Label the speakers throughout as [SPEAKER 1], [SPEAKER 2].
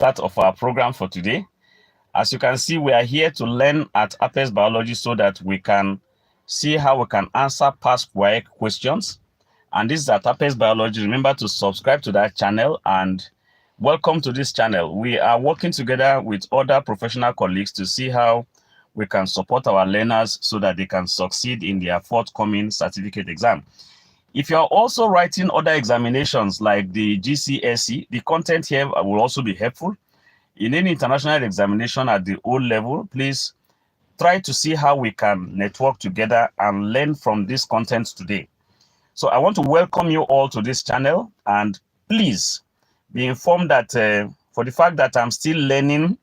[SPEAKER 1] start of our program for today. As you can see, we are here to learn at Apex Biology so that we can see how we can answer past WASSCE questions. And this is at Apex Biology. Remember to subscribe to that channel and welcome to this channel. We are working together with other professional colleagues to see how we can support our learners so that they can succeed in their forthcoming certificate exam. If you're also writing other examinations like the GCSE, the content here will also be helpful. In any international examination at the O level, please try to see how we can network together and learn from this content today. So I want to welcome you all to this channel, and please be informed that for the fact that I'm still learning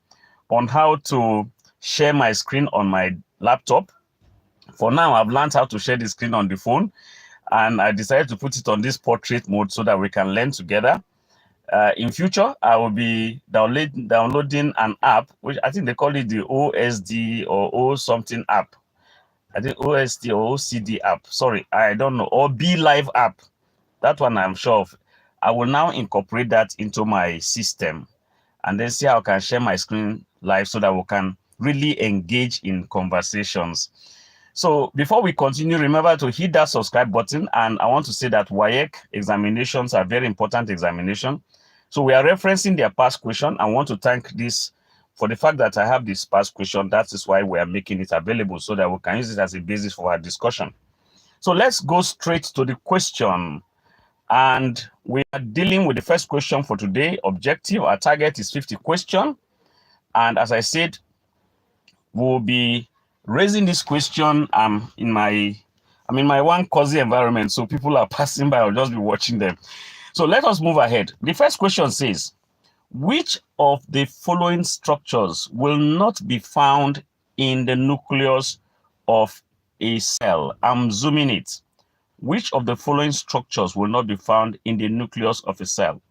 [SPEAKER 1] on how to share my screen on my laptop. For now, I've learned how to share the screen on the phone, and I decided to put it on this portrait mode so that we can learn together. In future, I will be downloading an app, which I think they call it the OSD or O something app. I think OSD or OCD app. Sorry, I don't know. Or B Live app. That one I'm sure of. I will now incorporate that into my system and then see how I can share my screen live so that we can really engage in conversations. So before we continue, remember to hit that subscribe button. And I want to say that WASSCE examinations are very important examination. So we are referencing their past question. I want to thank this for the fact that I have this past question. That is why we are making it available so that we can use it as a basis for our discussion. So let's go straight to the question. And we are dealing with the first question for today. Objective, our target is 50 questions. And as I said, we'll be raising this question in my one cozy environment, so people are passing by. I'll just be watching them. So let us move ahead. The first question says, which of the following structures will not be found in the nucleus of a cell? I'm zooming it. Which of the following structures will not be found in the nucleus of a cell?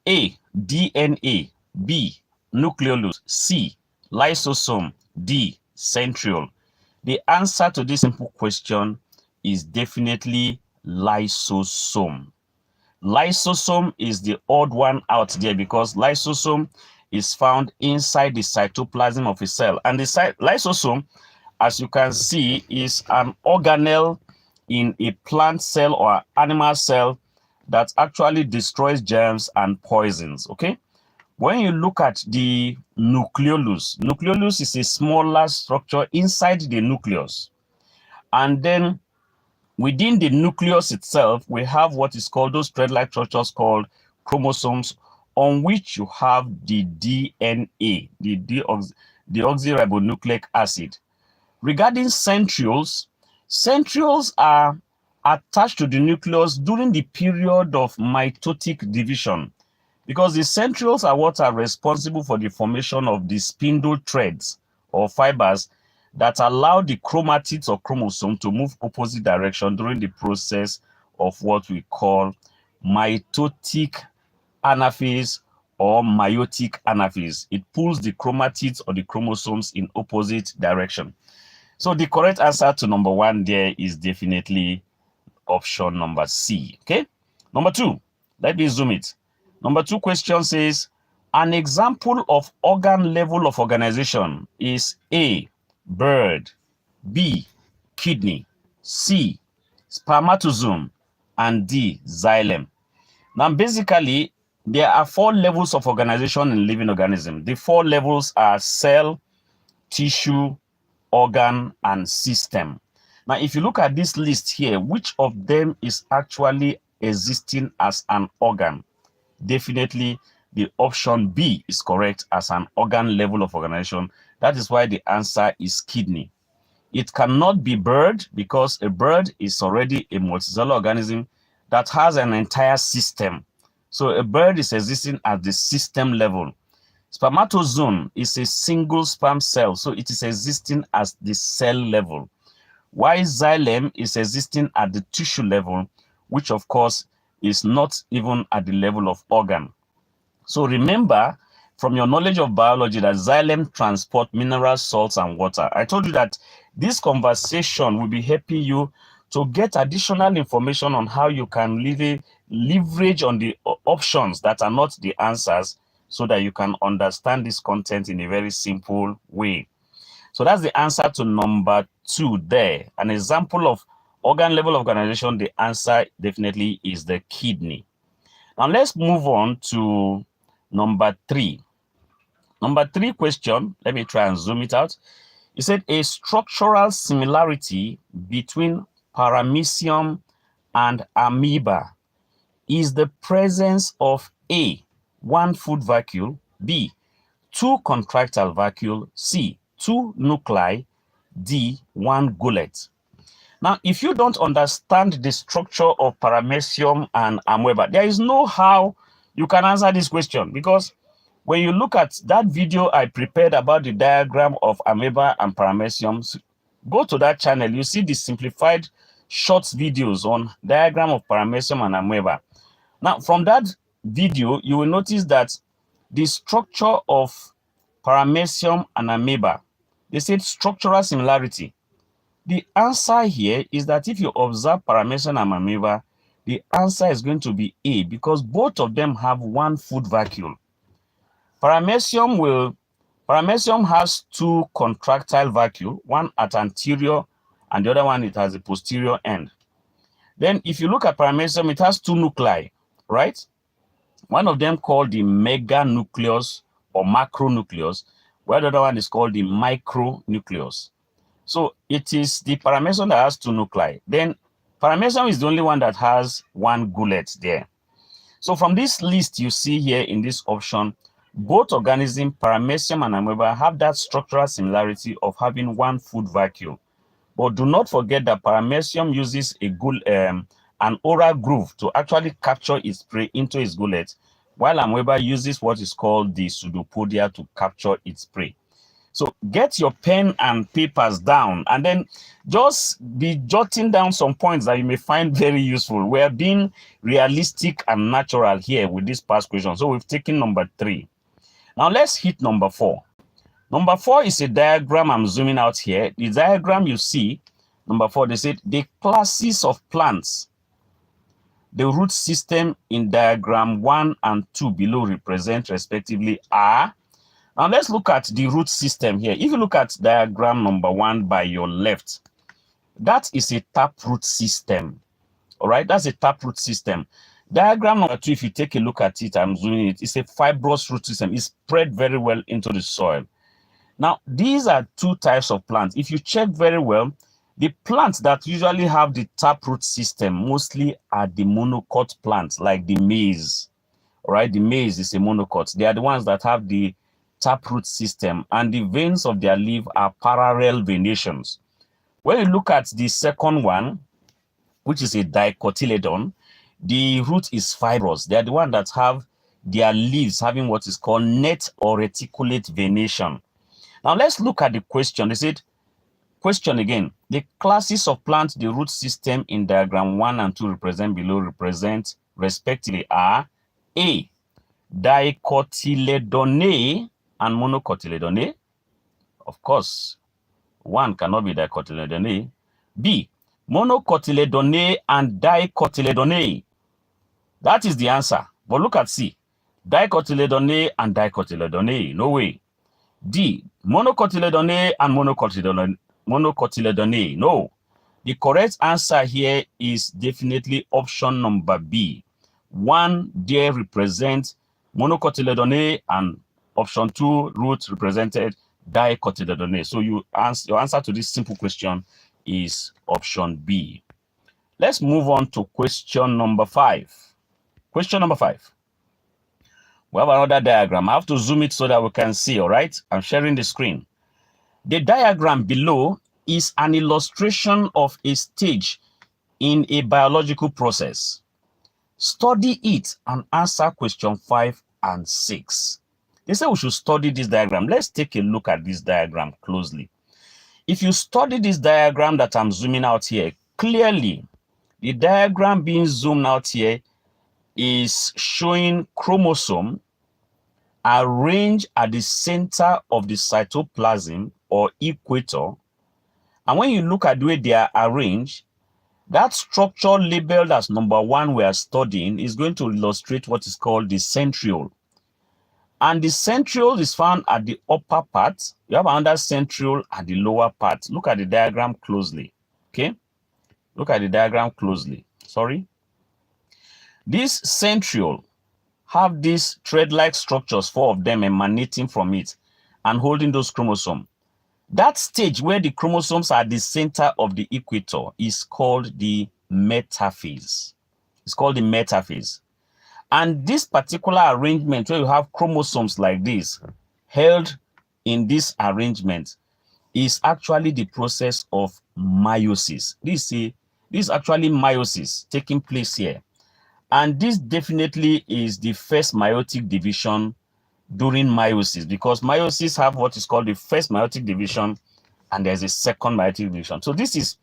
[SPEAKER 1] A, DNA. B, nucleolus. C, lysosome. D, centriole. The answer to this simple question is definitely lysosome. Lysosome is the odd one out there because lysosome is found inside the cytoplasm of a cell. And the lysosome, as you can see, is an organelle in a plant cell or animal cell that actually destroys germs and poisons, okay? When you look at the nucleolus is a smaller structure inside the nucleus. And then within the nucleus itself, we have what is called those thread-like structures called chromosomes, on which you have the DNA, the deoxyribonucleic acid. Regarding centrioles, centrioles are attached to the nucleus during the period of mitotic division, because the centrioles are what are responsible for the formation of the spindle threads or fibers that allow the chromatids or chromosome to move opposite direction during the process of what we call mitotic anaphase or meiotic anaphase. It pulls the chromatids or the chromosomes in opposite direction. So the correct answer to number one there is definitely option number C, okay? Number two, let me zoom it. Number two question says, an example of organ level of organization is A, bird, B, kidney, C, spermatozoon, and D, xylem. Now, basically, there are 4 levels of organization in living organism. The 4 levels are cell, tissue, organ, and system. Now, if you look at this list here, which of them is actually existing as an organ? Definitely the option B is correct as an organ level of organization. That is why the answer is kidney. It cannot be bird because a bird is already a multicellular organism that has an entire system. So a bird is existing at the system level. Spermatozoon is a single sperm cell, so it is existing as the cell level. While xylem is existing at the tissue level, which of course is not even at the level of organ. So remember from your knowledge of biology that xylem transport minerals, salts, and water. I told you that this conversation will be helping you to get additional information on how you can leverage on the options that are not the answers so that you can understand this content in a very simple way. So that's the answer to number 2 there. An example of organ level organization, the answer definitely is the kidney. Now let's move on to number 3. Number 3 question, let me try and zoom it out. It said a structural similarity between paramecium and amoeba is the presence of A, 1 food vacuole, B, 2 contractile vacuole, C, 2 nuclei, D, 1 gullet. Now, if you don't understand the structure of paramecium and amoeba, there is no how you can answer this question, because when you look at that video I prepared about the diagram of amoeba and paramecium, go to that channel, you see the simplified short videos on diagram of paramecium and amoeba. Now, from that video, you will notice that the structure of paramecium and amoeba, they said structural similarity. The answer here is that if you observe paramecium and amoeba, the answer is going to be A, because both of them have 1 food vacuole. Paramecium has 2 contractile vacuole, one at anterior and the other one it has a posterior end. Then if you look at paramecium, it has 2 nuclei, right? One of them called the meganucleus or macronucleus, while the other one is called the micronucleus. So it is the paramecium that has 2 nuclei. Then paramecium is the only one that has 1 gullet there. So from this list you see here in this option, both organisms, paramecium and amoeba, have that structural similarity of having 1 food vacuole. But do not forget that paramecium uses an oral groove to actually capture its prey into its gullet, while amoeba uses what is called the pseudopodia to capture its prey. So get your pen and papers down and then just be jotting down some points that you may find very useful. We are being realistic and natural here with this past question. So we've taken number 3. Now let's hit number 4. Number 4 is a diagram. I'm zooming out here. The diagram you see, number 4, they said the classes of plants. The root system in diagram 1 and 2 below represent respectively are. Now let's look at the root system here. If you look at diagram number 1 by your left, that is a taproot system. All right, that's a taproot system. Diagram number 2, if you take a look at it, I'm zooming it, it's a fibrous root system. It's spread very well into the soil. Now, these are 2 types of plants. If you check very well, the plants that usually have the taproot system mostly are the monocot plants, like the maize. All right, the maize is a monocot. They are the ones that have the taproot system, and the veins of their leaf are parallel venations. When you look at the second one, which is a dicotyledon, the root is fibrous. They are the ones that have their leaves having what is called net or reticulate venation. Now let's look at the question. They said, question again, the classes of plants the root system in diagram 1 and 2 represent respectively are A, dicotyledonae and monocotyledonae. Of course, one cannot be dicotyledonae. B, monocotyledonae and dicotyledonae. That is the answer. But look at C. Dicotyledonae and dicotyledonae. No way. D, monocotyledonae and monocotyledonae. No. The correct answer here is definitely option number B. 1 there represents monocotyledonae and option 2 root represented dicotyledonae. So your answer to this simple question is option B. Let's move on to question number 5. Question number 5. We have another diagram. I have to zoom it so that we can see, all right? I'm sharing the screen. The diagram below is an illustration of a stage in a biological process. Study it and answer question 5 and 6. They say we should study this diagram. Let's take a look at this diagram closely. If you study this diagram that I'm zooming out here, clearly the diagram being zoomed out here is showing chromosome arranged at the center of the cytoplasm or equator. And when you look at the way they are arranged, that structure labeled as number 1 we are studying is going to illustrate what is called the centriole. And the centriole is found at the upper part. You have another centriole at the lower part. Look at the diagram closely. Okay? Look at the diagram closely. Sorry. This centriole have these thread-like structures, 4 of them emanating from it and holding those chromosomes. That stage where the chromosomes are at the center of the equator is called the metaphase. It's called the metaphase. And this particular arrangement where you have chromosomes like this held in this arrangement is actually the process of meiosis. This is actually meiosis taking place here. And this definitely is the first meiotic division during meiosis, because meiosis have what is called the first meiotic division and there's a second meiotic division. So this is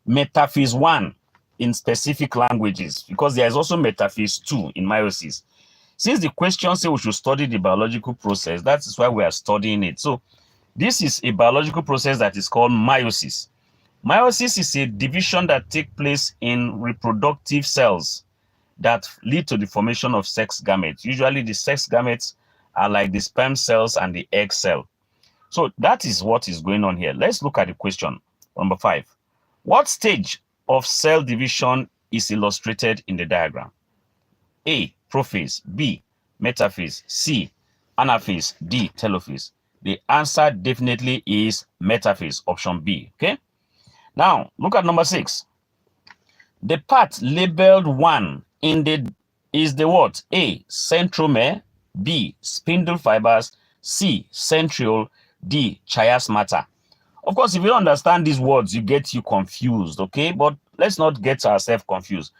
[SPEAKER 1] metaphase 1 in specific languages, because there is also metaphase 2 in meiosis. Since the question says we should study the biological process, that is why we are studying it. So this is a biological process that is called meiosis. Meiosis is a division that takes place in reproductive cells that lead to the formation of sex gametes. Usually the sex gametes are like the sperm cells and the egg cell. So that is what is going on here. Let's look at the question. Number 5. What stage of cell division is illustrated in the diagram? A, prophase. B, metaphase. C, anaphase. D, telophase. The answer definitely is metaphase, option B. Okay. Now look at number 6. The part labeled 1 in the is the what? A, centromere. B, spindle fibers. C, centriole. D, chiasmata. Of course, if you don't understand these words, you get confused, okay? But let's not get ourselves confused.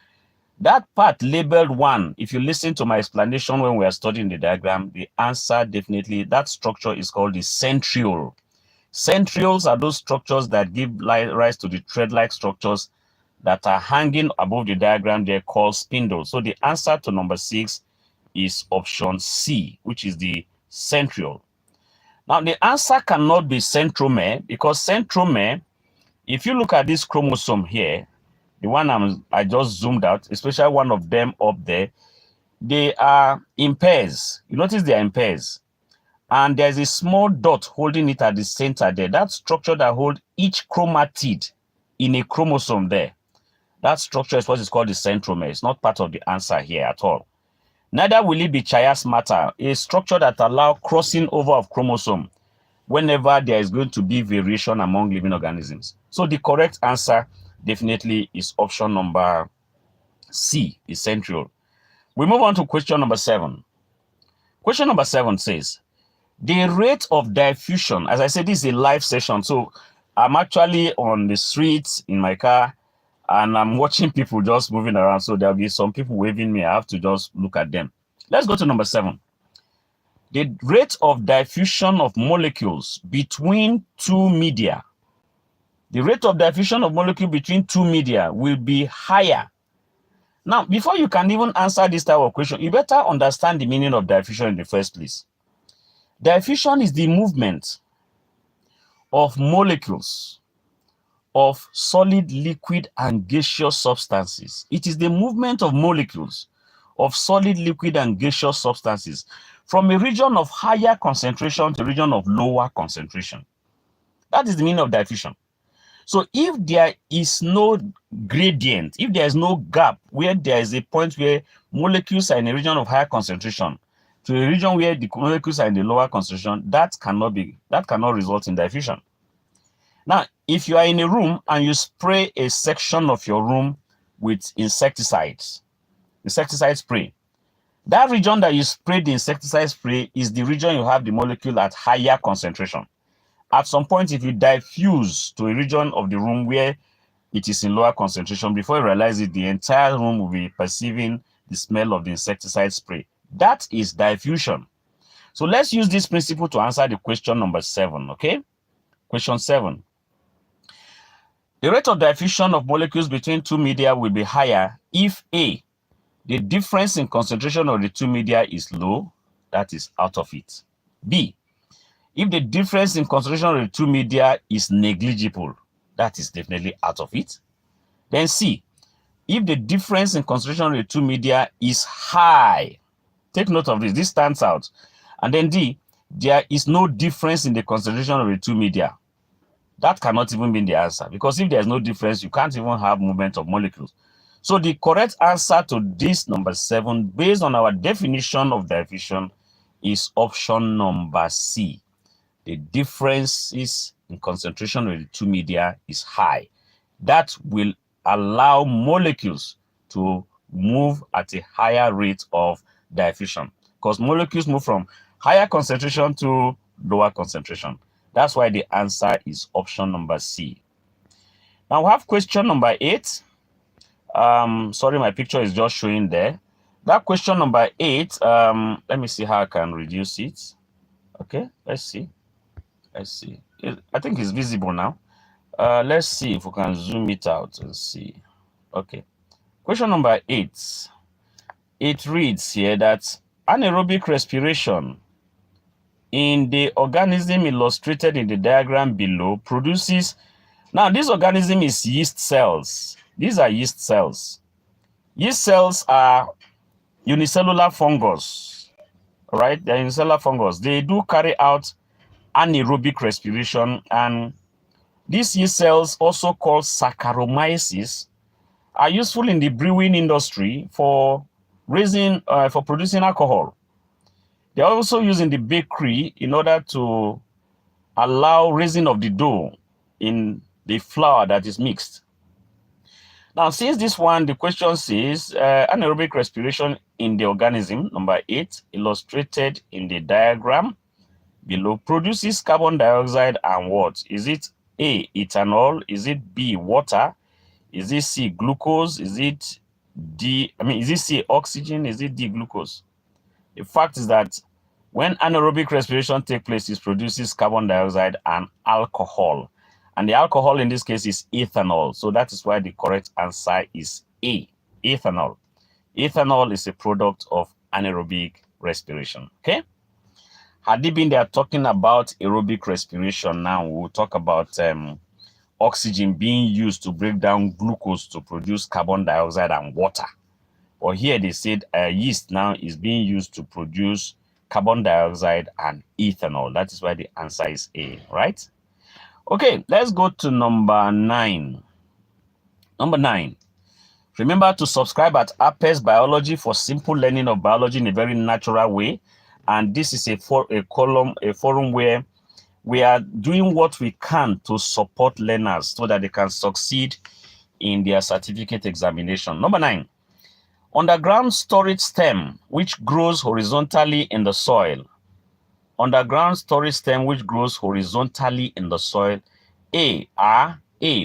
[SPEAKER 1] That part labeled 1, if you listen to my explanation when we are studying the diagram, the answer definitely, that structure is called the centriole. Centrioles are those structures that give rise to the thread-like structures that are hanging above the diagram. They're called spindles. So the answer to number 6 is option C, which is the centriole. Now, the answer cannot be centromere, because centromere, if you look at this chromosome here, the one I just zoomed out, especially one of them up there, they are in pairs. You notice they are in pairs. And there's a small dot holding it at the center there. That structure that holds each chromatid in a chromosome there. That structure is what is called the centromere. It's not part of the answer here at all. Neither will it be chiasmata, a structure that allows crossing over of chromosome whenever there is going to be variation among living organisms. So the correct answer definitely is option number C, is centriole. We move on to question number 7. Question number 7 says, the rate of diffusion, as I said, this is a live session, so I'm actually on the streets in my car, and I'm watching people just moving around. So there'll be some people waving me. I have to just look at them. Let's go to number 7. The rate of diffusion of molecules between 2 media. The rate of diffusion of molecules between 2 media will be higher. Now, before you can even answer this type of question, you better understand the meaning of diffusion in the first place. Diffusion is the movement of molecules of solid, liquid, and gaseous substances. It is the movement of molecules of solid, liquid, and gaseous substances from a region of higher concentration to a region of lower concentration. That is the meaning of diffusion. So if there is no gradient, if there is no gap where there is a point where molecules are in a region of higher concentration to a region where the molecules are in the lower concentration, that cannot result in diffusion. Now, if you are in a room and you spray a section of your room with insecticide spray, that region that you sprayed the insecticide spray is the region you have the molecule at higher concentration. At some point, if you diffuse to a region of the room where it is in lower concentration, before you realize it, the entire room will be perceiving the smell of the insecticide spray. That is diffusion. So let's use this principle to answer the question number 7, okay? Question 7. The rate of diffusion of molecules between 2 media will be higher if A, the difference in concentration of the 2 media is low, that is out of it. B, if the difference in concentration of the 2 media is negligible, that is definitely out of it. Then C, if the difference in concentration of the 2 media is high, take note of this, this stands out. And then D, there is no difference in the concentration of the two media. That cannot even be the answer, because if there's no difference, you can't even have movement of molecules. So the correct answer to this number 7, based on our definition of diffusion, is option number C. The differences in concentration of the two media is high. That will allow molecules to move at a higher rate of diffusion, because molecules move from higher concentration to lower concentration. That's why the answer is option number C. Now we have question number 8. Sorry, my picture is just showing there. That question number 8, let me see how I can reduce it. Okay, let's see. I think it's visible now. Let's see if we can zoom it out and see. Okay, question number 8. It reads here that anaerobic respiration in the organism illustrated in the diagram below produces. Now, this organism is yeast cells. These are yeast cells. Yeast cells are unicellular fungus, right? They're unicellular fungus. They do carry out anaerobic respiration, and these yeast cells, also called Saccharomyces, are useful in the brewing industry for producing alcohol. They are also used in the bakery in order to allow raising of the dough in the flour that is mixed. Now, since this one, the question says anaerobic respiration in the organism, number 8, illustrated in the diagram below, produces carbon dioxide and what? Is it A, ethanol? Is it B, water? Is it C, glucose? Is it is it C, oxygen? Is it D, glucose? The fact is that when anaerobic respiration takes place, it produces carbon dioxide and alcohol. And the alcohol in this case is ethanol. So that is why the correct answer is A, ethanol. Ethanol is a product of anaerobic respiration. Okay? Had it been they are talking about aerobic respiration, now we'll talk about oxygen being used to break down glucose to produce carbon dioxide and water. Or here they said yeast now is being used to produce carbon dioxide and ethanol. That is why the answer is A, right? Okay, let's go to number 9. Number 9. Remember to subscribe at Appes Biology for simple learning of biology in a very natural way. And this is a forum where we are doing what we can to support learners so that they can succeed in their certificate examination. Number 9. Underground storage stem which grows horizontally in the soil. Underground storage stem which grows horizontally in the soil. A,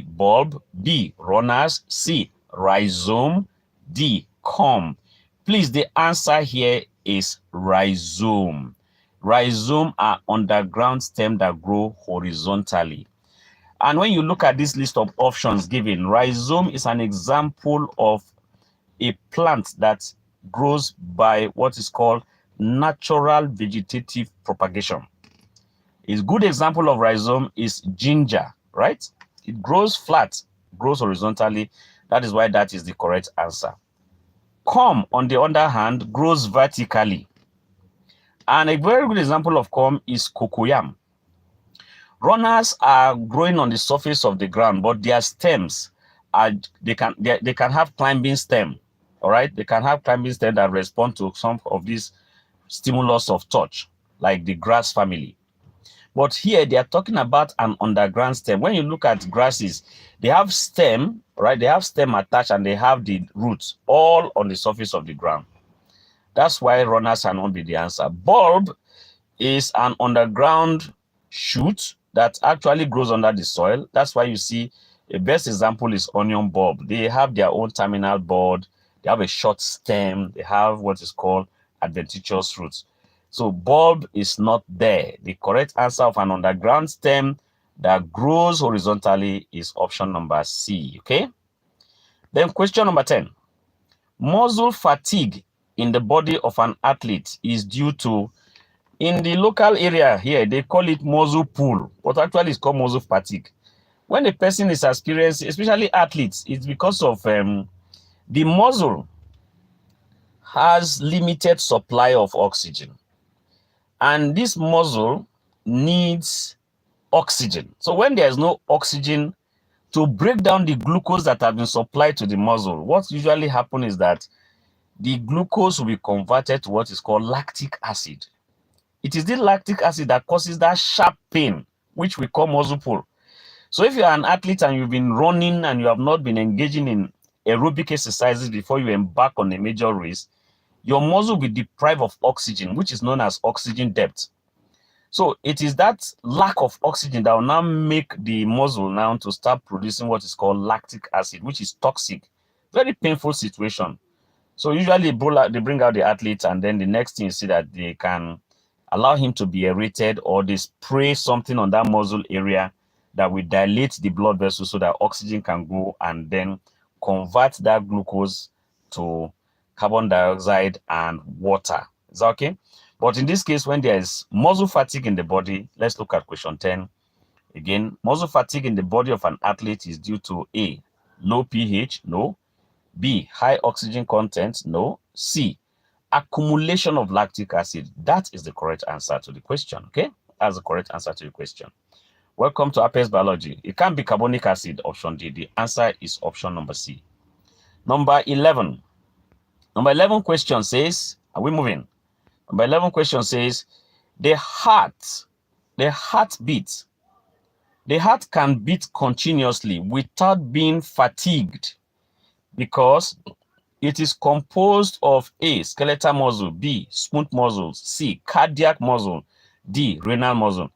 [SPEAKER 1] bulb. B, runners. C, rhizome. D, culm. Please, the answer here is rhizome. Rhizome are underground stems that grow horizontally. And when you look at this list of options given, rhizome is an example of a plant that grows by what is called natural vegetative propagation. A good example of rhizome is ginger, right? It grows flat, grows horizontally. That is why that is the correct answer. Culm, on the other hand, grows vertically. And a very good example of culm is cocoyam. Runners are growing on the surface of the ground, but their stems they can have climbing stem. All right, they can have climbing stem that respond to some of these stimulus of touch, like the grass family. But here they are talking about an underground stem. When you look at grasses, they have stem, right? They have stem attached and they have the roots all on the surface of the ground. That's why runners cannot be the answer. Bulb is an underground shoot that actually grows under the soil. That's why you see the best example is onion bulb. They have their own terminal bud. They have a short stem. They have what is called adventitious roots. So bulb is not there. The correct answer of an underground stem that grows horizontally is option number C. Okay. Then question number 10. Muscle fatigue in the body of an athlete is due to, in the local area here, they call it muscle pull, but actually it's called muscle fatigue. When a person is experiencing, especially athletes, it's because of the muscle has limited supply of oxygen. And this muscle needs oxygen. So when there's no oxygen to break down the glucose that have been supplied to the muscle, what usually happens is that the glucose will be converted to what is called lactic acid. It is the lactic acid that causes that sharp pain, which we call muscle pull. So if you are an athlete and you've been running and you have not been engaging in aerobic exercises before you embark on a major race, your muscle will be deprived of oxygen, which is known as oxygen debt. So it is that lack of oxygen that will now make the muscle now to start producing what is called lactic acid, which is toxic. Very painful situation. So usually they bring out the athlete, and then the next thing you see that they can allow him to be aerated, or they spray something on that muscle area that will dilate the blood vessel so that oxygen can go and then convert that glucose to carbon dioxide and water. Is that okay? But in this case, when there is muscle fatigue in the body, let's look at question 10. Again, muscle fatigue in the body of an athlete is due to A, low pH, no. B, high oxygen content, no. C, accumulation of lactic acid. That is the correct answer to the question, okay? That's the correct answer to the question. Welcome to APES Biology. It can't be carbonic acid, option D. The answer is option number C. Number 11. Number 11 question says, are we moving? Number 11 question says, the heart can beat continuously without being fatigued because it is composed of A, skeletal muscle, B, smooth muscles, C, cardiac muscle, D, renal muscle.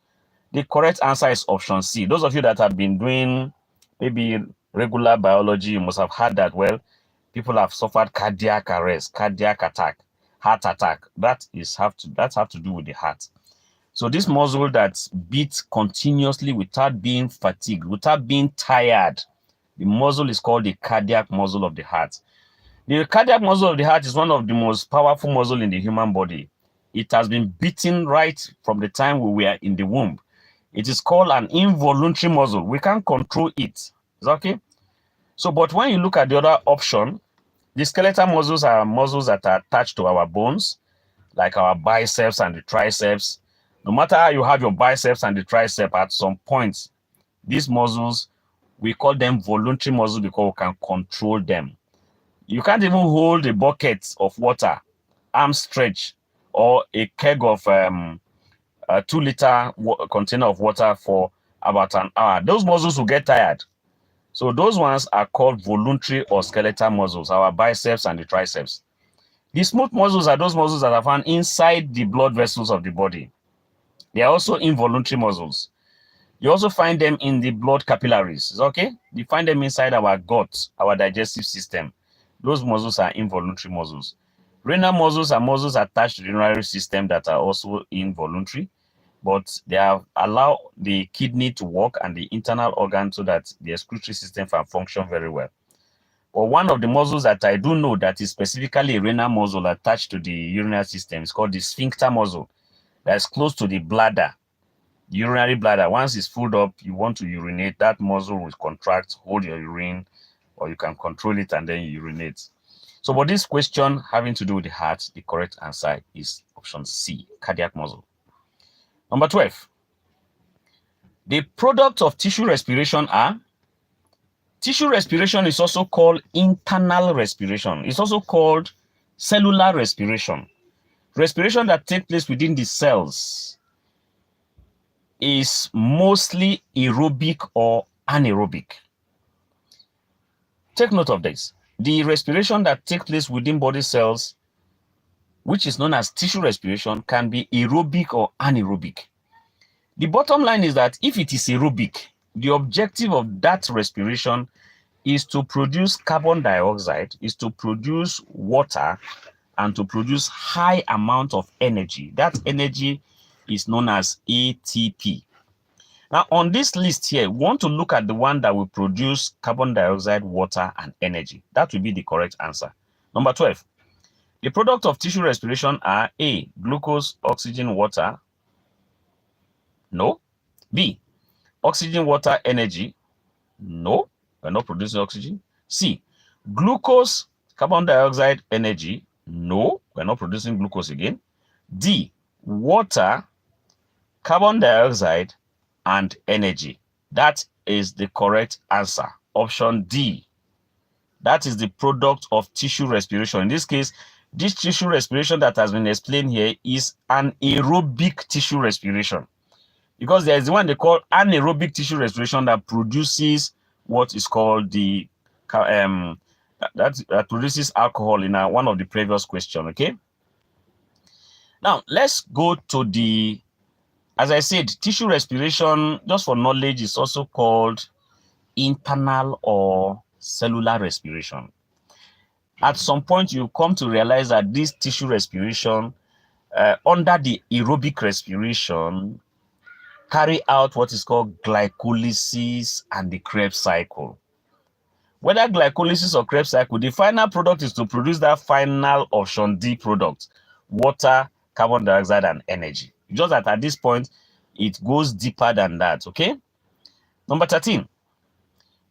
[SPEAKER 1] The correct answer is option C. Those of you that have been doing maybe regular biology, you must have heard that, well, people have suffered cardiac arrest, cardiac attack, heart attack. That have to do with the heart. So this muscle that beats continuously without being fatigued, without being tired, the muscle is called the cardiac muscle of the heart. The cardiac muscle of the heart is one of the most powerful muscles in the human body. It has been beating right from the time we were in the womb. It is called an involuntary muscle. We can't control it. Is that okay? So, but when you look at the other option, the skeletal muscles are muscles that are attached to our bones, like our biceps and the triceps. No matter how you have your biceps and the tricep, at some point, these muscles, we call them voluntary muscles because we can control them. You can't even hold a bucket of water, arm stretch, or a keg of a 2-liter container of water for about an hour. Those muscles will get tired. So those ones are called voluntary or skeletal muscles, our biceps and the triceps. The smooth muscles are those muscles that are found inside the blood vessels of the body. They are also involuntary muscles. You also find them in the blood capillaries, okay? You find them inside our gut, our digestive system. Those muscles are involuntary muscles. Renal muscles are muscles attached to the urinary system that are also involuntary, but they have allowed the kidney to work and the internal organs so that the excretory system can function very well. But one of the muscles that I do know that is specifically a renal muscle attached to the urinary system is called the sphincter muscle. That's close to the bladder, the urinary bladder. Once it's filled up, you want to urinate, that muscle will contract, hold your urine, or you can control it and then you urinate. So, but this question having to do with the heart, the correct answer is option C, cardiac muscle. Number 12. The products of tissue respiration are, tissue respiration is also called internal respiration. It's also called cellular respiration. Respiration that takes place within the cells is mostly aerobic or anaerobic. Take note of this. The respiration that takes place within body cells, which is known as tissue respiration, can be aerobic or anaerobic. The bottom line is that if it is aerobic, the objective of that respiration is to produce carbon dioxide, is to produce water, and to produce high amount of energy. That energy is known as ATP. Now, on this list here, we want to look at the one that will produce carbon dioxide, water, and energy. That will be the correct answer. Number 12. The product of tissue respiration are A, glucose, oxygen, water. No. B, oxygen, water, energy. No, we're not producing oxygen. C, glucose, carbon dioxide, energy. No, we're not producing glucose again. D, water, carbon dioxide, and energy. That is the correct answer. Option D. That is the product of tissue respiration. In this case, this tissue respiration that has been explained here is an aerobic tissue respiration, because there is the one they call anaerobic tissue respiration that produces what is called the that produces alcohol in one of the previous questions. Okay. Now let's go to the, as I said, tissue respiration, just for knowledge, is also called internal or cellular respiration. At some point, you come to realize that this tissue respiration, under the aerobic respiration, carry out what is called glycolysis and the Krebs cycle. Whether glycolysis or Krebs cycle, the final product is to produce that final option D product: water, carbon dioxide, and energy. Just that at this point, it goes deeper than that. Okay. Number 13.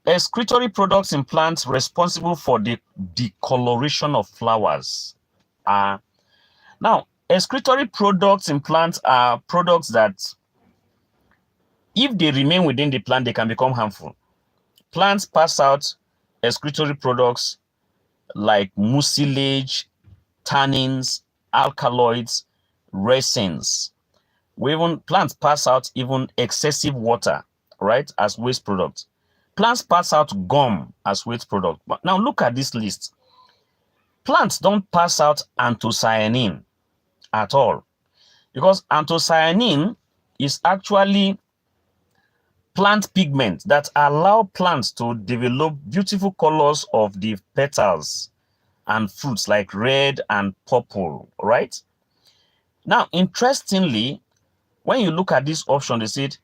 [SPEAKER 1] Excretory products in plants responsible for the decoloration of flowers. Now, excretory products in plants are products that, if they remain within the plant, they can become harmful. Plants pass out excretory products like mucilage, tannins, alkaloids, resins. Plants pass out even excessive water, right, as waste products. Plants pass out gum as waste product. But now look at this list. Plants don't pass out anthocyanin at all, because anthocyanin is actually plant pigment that allow plants to develop beautiful colors of the petals and fruits like red and purple, right? Now, interestingly, when you look at this option, they said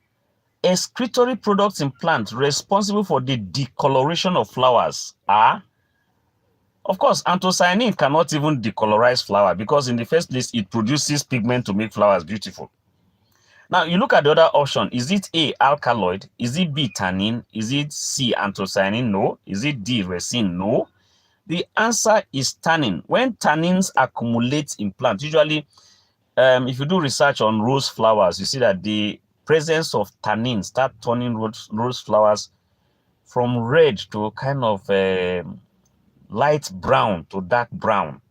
[SPEAKER 1] excretory products in plants responsible for the decoloration of flowers are, of course, anthocyanin cannot even decolorize flower, because in the first place, it produces pigment to make flowers beautiful. Now, you look at the other option. Is it A, alkaloid? Is it B, tannin? Is it C, anthocyanin? No. Is it D, resin? No. The answer is tannin. When tannins accumulate in plants, usually, if you do research on rose flowers, you see that the presence of tannins start turning rose flowers from red to kind of light brown to dark brown.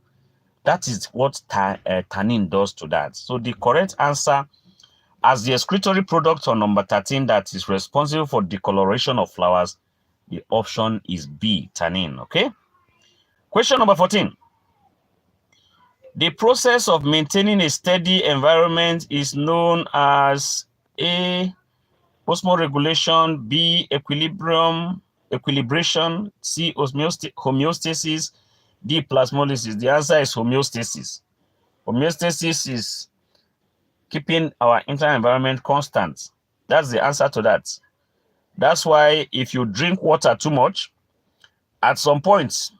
[SPEAKER 1] That is what tannin does to that. So the correct answer, as the excretory product on number 13 that is responsible for decoloration of flowers, the option is B, tannin. Okay. Question number 14. The process of maintaining a steady environment is known as A, osmoregulation, B, equilibration, C, homeostasis, D, plasmolysis. The answer is homeostasis. Homeostasis is keeping our internal environment constant. That's the answer to that. That's why if you drink water too much, at some point,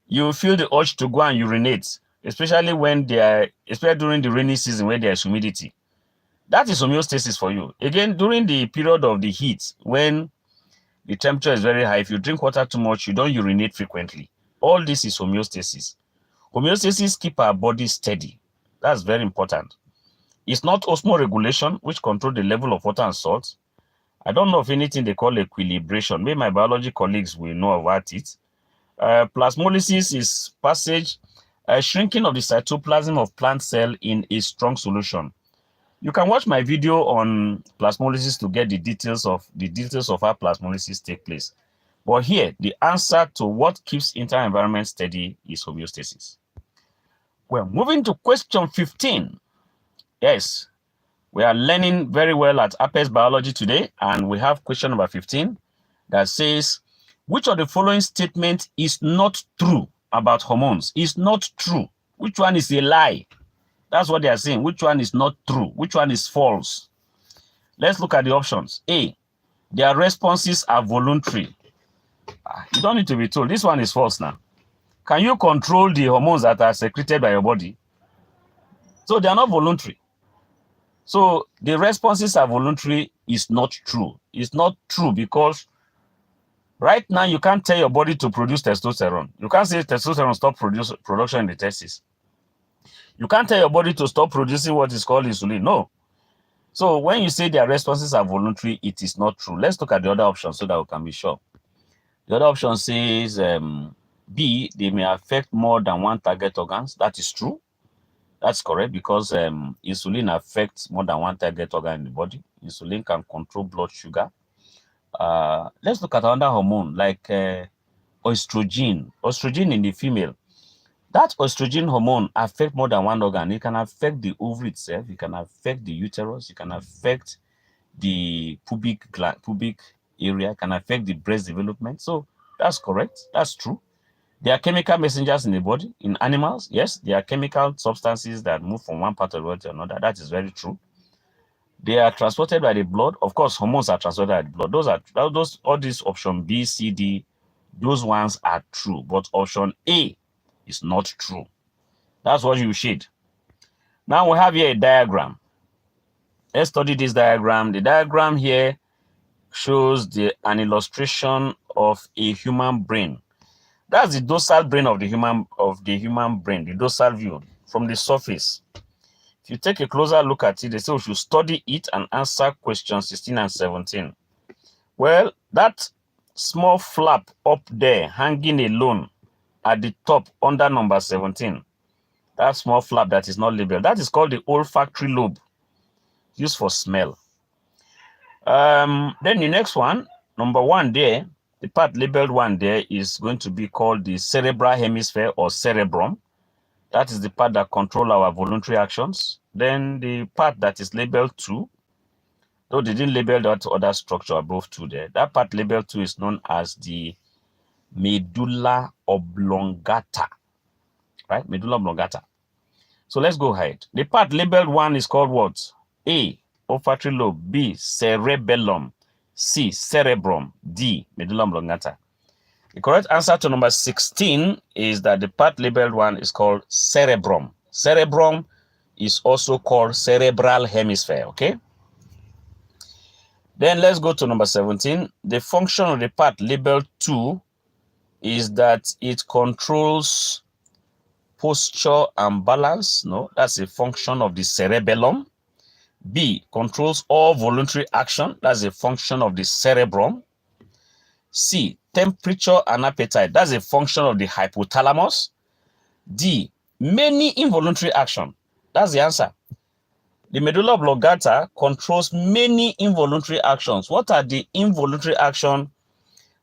[SPEAKER 1] you feel the urge to go and urinate, especially when especially during the rainy season where there's humidity. That is homeostasis for you. Again, during the period of the heat, when the temperature is very high, if you drink water too much, you don't urinate frequently. All this is homeostasis. Homeostasis keep our body steady. That's very important. It's not osmoregulation, which control the level of water and salt. I don't know of anything they call equilibration. Maybe my biology colleagues will know about it. Plasmolysis is shrinking of the cytoplasm of plant cell in a strong solution. You can watch my video on plasmolysis to get the details of how plasmolysis take place. But here, the answer to what keeps internal environment steady is homeostasis. Well, moving to question 15. Yes, we are learning very well at APES Biology today, and we have question number 15 that says, which of the following statement is not true about hormones? Is not true. Which one is a lie? That's what they are saying. Which one is not true? Which one is false? Let's look at the options. A, their responses are voluntary. You don't need to be told. This one is false now. Can you control the hormones that are secreted by your body? So they are not voluntary. So the responses are voluntary is not true. It's not true because right now you can't tell your body to produce testosterone. You can't say testosterone stop production in the testes. You can't tell your body to stop producing what is called insulin. No. So when you say their responses are voluntary, it is not true. Let's look at the other option so that we can be sure. The other option says B, they may affect more than one target organs. That is true. That's correct because insulin affects more than one target organ in the body. Insulin can control blood sugar. Let's look at another hormone like estrogen. Estrogen in the female. That estrogen hormone affects more than one organ. It can affect the ovary itself. It can affect the uterus. It can affect the pubic area. It can affect the breast development. So that's correct. That's true. There are chemical messengers in the body. In animals, yes, there are chemical substances that move from one part of the body to another. That is very true. They are transported by the blood. Of course, hormones are transported by the blood. All these option B, C, D, those ones are true. But option A is not true. That's what you should. Now we have here a diagram. Let's study this diagram. The diagram here shows an illustration of a human brain. That's the dorsal brain of the human brain, the dorsal view from the surface. If you take a closer look at it, they say we should study it and answer questions 16 and 17. Well, that small flap up there hanging alone at the top under number 17, that small flap that is not labeled, that is called the olfactory lobe, used for smell. Then the next one, number 1 there, the part labeled 1 there is going to be called the cerebral hemisphere or cerebrum. That is the part that controls our voluntary actions. Then the part that is labeled 2, though they didn't label that other structure above 2 there, that part labeled 2 is known as the medulla oblongata, right? Medulla oblongata. So let's go ahead. The part labeled 1 is called what? A, olfactory lobe. B, cerebellum. C, cerebrum. D, medulla oblongata. The correct answer to number 16 is that the part labeled 1 is called cerebrum. Cerebrum is also called cerebral hemisphere, okay? Then let's go to number 17. The function of the part labeled 2 is that it controls posture and balance. No, that's a function of the cerebellum. B, controls all voluntary action. That's a function of the cerebrum. C, temperature and appetite. That's a function of the hypothalamus. D, many involuntary action. That's the answer. The medulla oblongata controls many involuntary actions. What are the involuntary actions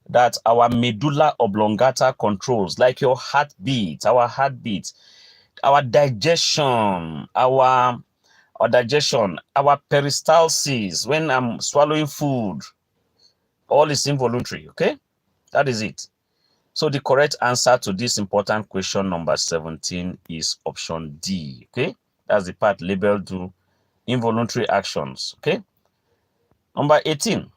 [SPEAKER 1] that our medulla oblongata controls? Like your heartbeat, our digestion, our peristalsis, when I'm swallowing food, all is involuntary, okay? That is it. So the correct answer to this important question number 17 is option D, okay? That's the part labeled to involuntary actions, okay? Number 18,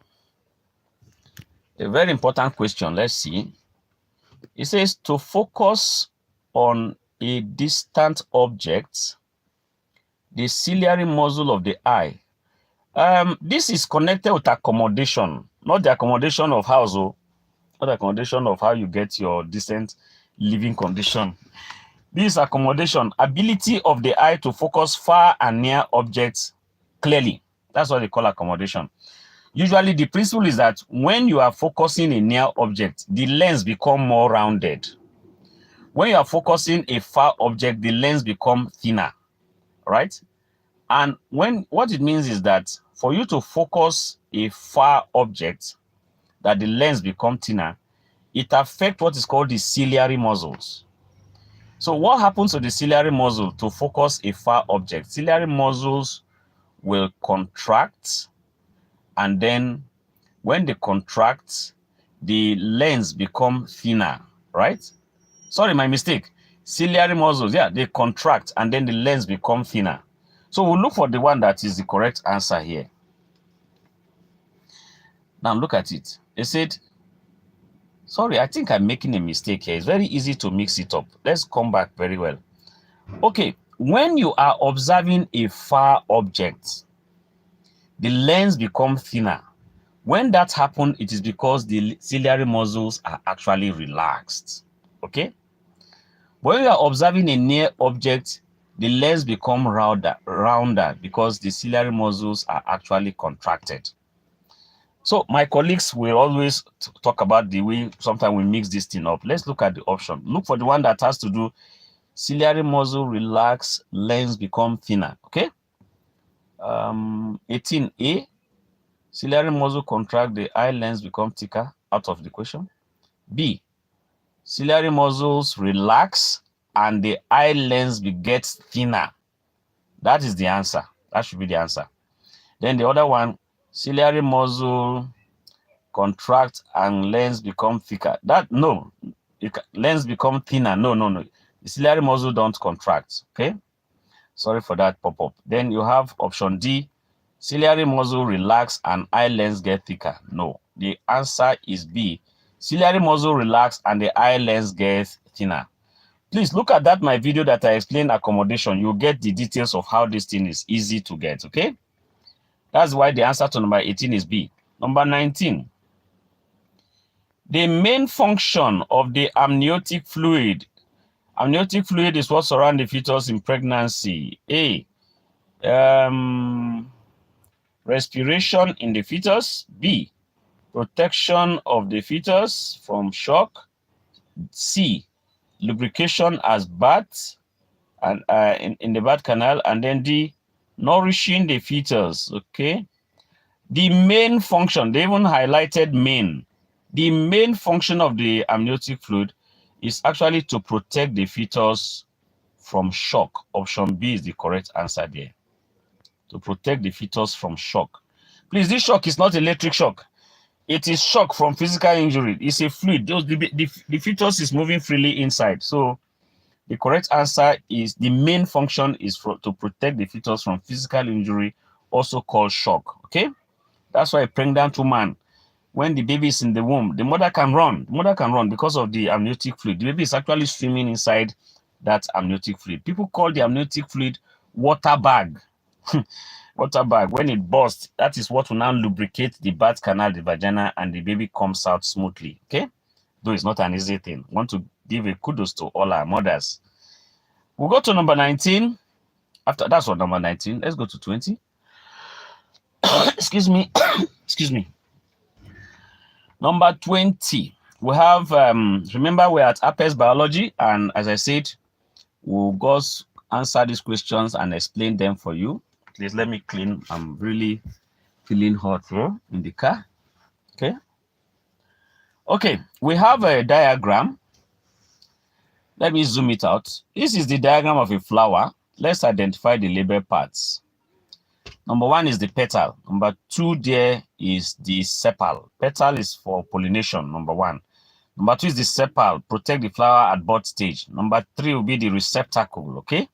[SPEAKER 1] a very important question. Let's see. It says to focus on a distant object, the ciliary muscle of the eye. This is connected with accommodation, not the accommodation of house, not the accommodation of how you get your decent living condition. This accommodation, ability of the eye to focus far and near objects clearly. That's what they call accommodation. Usually the principle is that when you are focusing a near object, the lens become more rounded. When you are focusing a far object, the lens become thinner, right? And what it means is that for you to focus a far object, that the lens become thinner, it affects what is called the ciliary muscles. So what happens to the ciliary muscle to focus a far object? Ciliary muscles will contract, and then when they contract, the lens become thinner, right? Sorry, my mistake. Ciliary muscles, yeah, they contract and then the lens become thinner. So we'll look for the one that is the correct answer here. Now look at it. They said, sorry, I think I'm making a mistake here. It's very easy to mix it up. Let's come back very well. Okay, when you are observing a far object, the lens becomes thinner. When that happens, it is because the ciliary muscles are actually relaxed. Okay? But when you are observing a near object, the lens become rounder because the ciliary muscles are actually contracted. So my colleagues will always talk about the way sometimes we mix this thing up. Let's look at the option. Look for the one that has to do ciliary muscle relax, lens become thinner. Okay. 18A, ciliary muscle contract, the eye lens become thicker. Out of the question. B, ciliary muscles relax and the eye lens gets thinner. That is the answer. That should be the answer. Then the other one, ciliary muscle contract and lens become thicker. No, lens become thinner. No. The ciliary muscle don't contract. Okay. Sorry for that pop-up. Then you have option D, ciliary muscle relax and eye lens get thicker. No, the answer is B, ciliary muscle relax and the eye lens gets thinner. Please look at that my video that I explain accommodation. You'll get the details of how this thing is easy to get. Okay. That's why the answer to number 18 is B. Number 19. The main function of the amniotic fluid. Amniotic fluid is what surrounds the fetus in pregnancy. A, respiration in the fetus. B, protection of the fetus from shock. C, lubrication as birth and in the birth canal. And then D, nourishing the fetus. Okay. The main function, they even highlighted main. The main function of the amniotic fluid is actually to protect the fetus from shock. Option B is the correct answer there. To protect the fetus from shock. Please, this shock is not electric shock. It is shock from physical injury. It's a fluid. The fetus is moving freely inside. So the correct answer is the main function is to protect the fetus from physical injury, also called shock. Okay? That's why a pregnant woman, when the baby is in the womb, the mother can run. The mother can run because of the amniotic fluid. The baby is actually swimming inside that amniotic fluid. People call the amniotic fluid water bag. Water bag. When it bursts, that is what will now lubricate the birth canal, the vagina, and the baby comes out smoothly. Okay? Though it's not an easy thing. I want to give a kudos to all our mothers. We'll go to number 19. After that's what number 19. Let's go to 20. Excuse me. Excuse me. Number 20. We have, remember we're at APES Biology, and as I said, we'll go answer these questions and explain them for you. Please let me clean. I'm really feeling hot here in the car. Okay. Okay, we have a diagram. Let me zoom it out. This is the diagram of a flower. Let's identify the label parts. Number 1 is the petal. Number 2 there is the sepal. Petal is for pollination, number 1. Number 2 is the sepal, protect the flower at bud stage. Number 3 will be the receptacle, okay?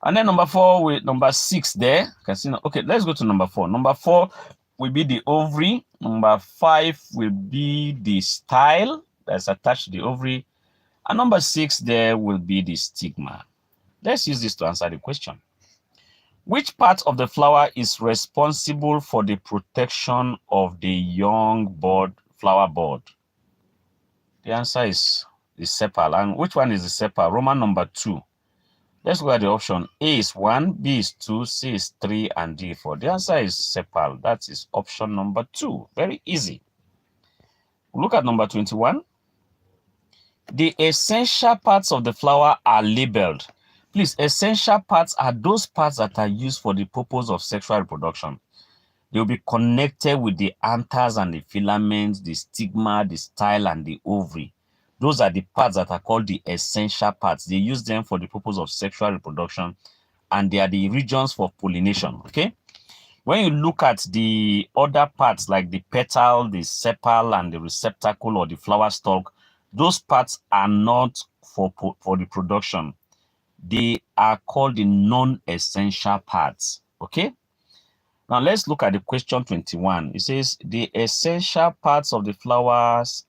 [SPEAKER 1] And then number 6 there. Can see, okay, let's go to number 4. Number 4 will be the ovary. Number 5 will be the style that's attached to the ovary. And number 6 there will be the stigma. Let's use this to answer the question. Which part of the flower is responsible for the protection of the young flower bud? The answer is the sepal. And which one is the sepal? Roman number 2. Let's look at the option. A is 1, B is 2, C is 3, and D 4. The answer is sepal. That is option number 2. Very easy. Look at number 21. The essential parts of the flower are labeled. Please, essential parts are those parts that are used for the purpose of sexual reproduction. They will be connected with the anthers and the filaments, the stigma, the style, and the ovary. Those are the parts that are called the essential parts. They use them for the purpose of sexual reproduction, and they are the regions for pollination, okay? When you look at the other parts like the petal, the sepal, and the receptacle or the flower stalk, those parts are not for the production. They are called the non-essential parts, okay? Now let's look at the question 21. It says the essential parts of the flowers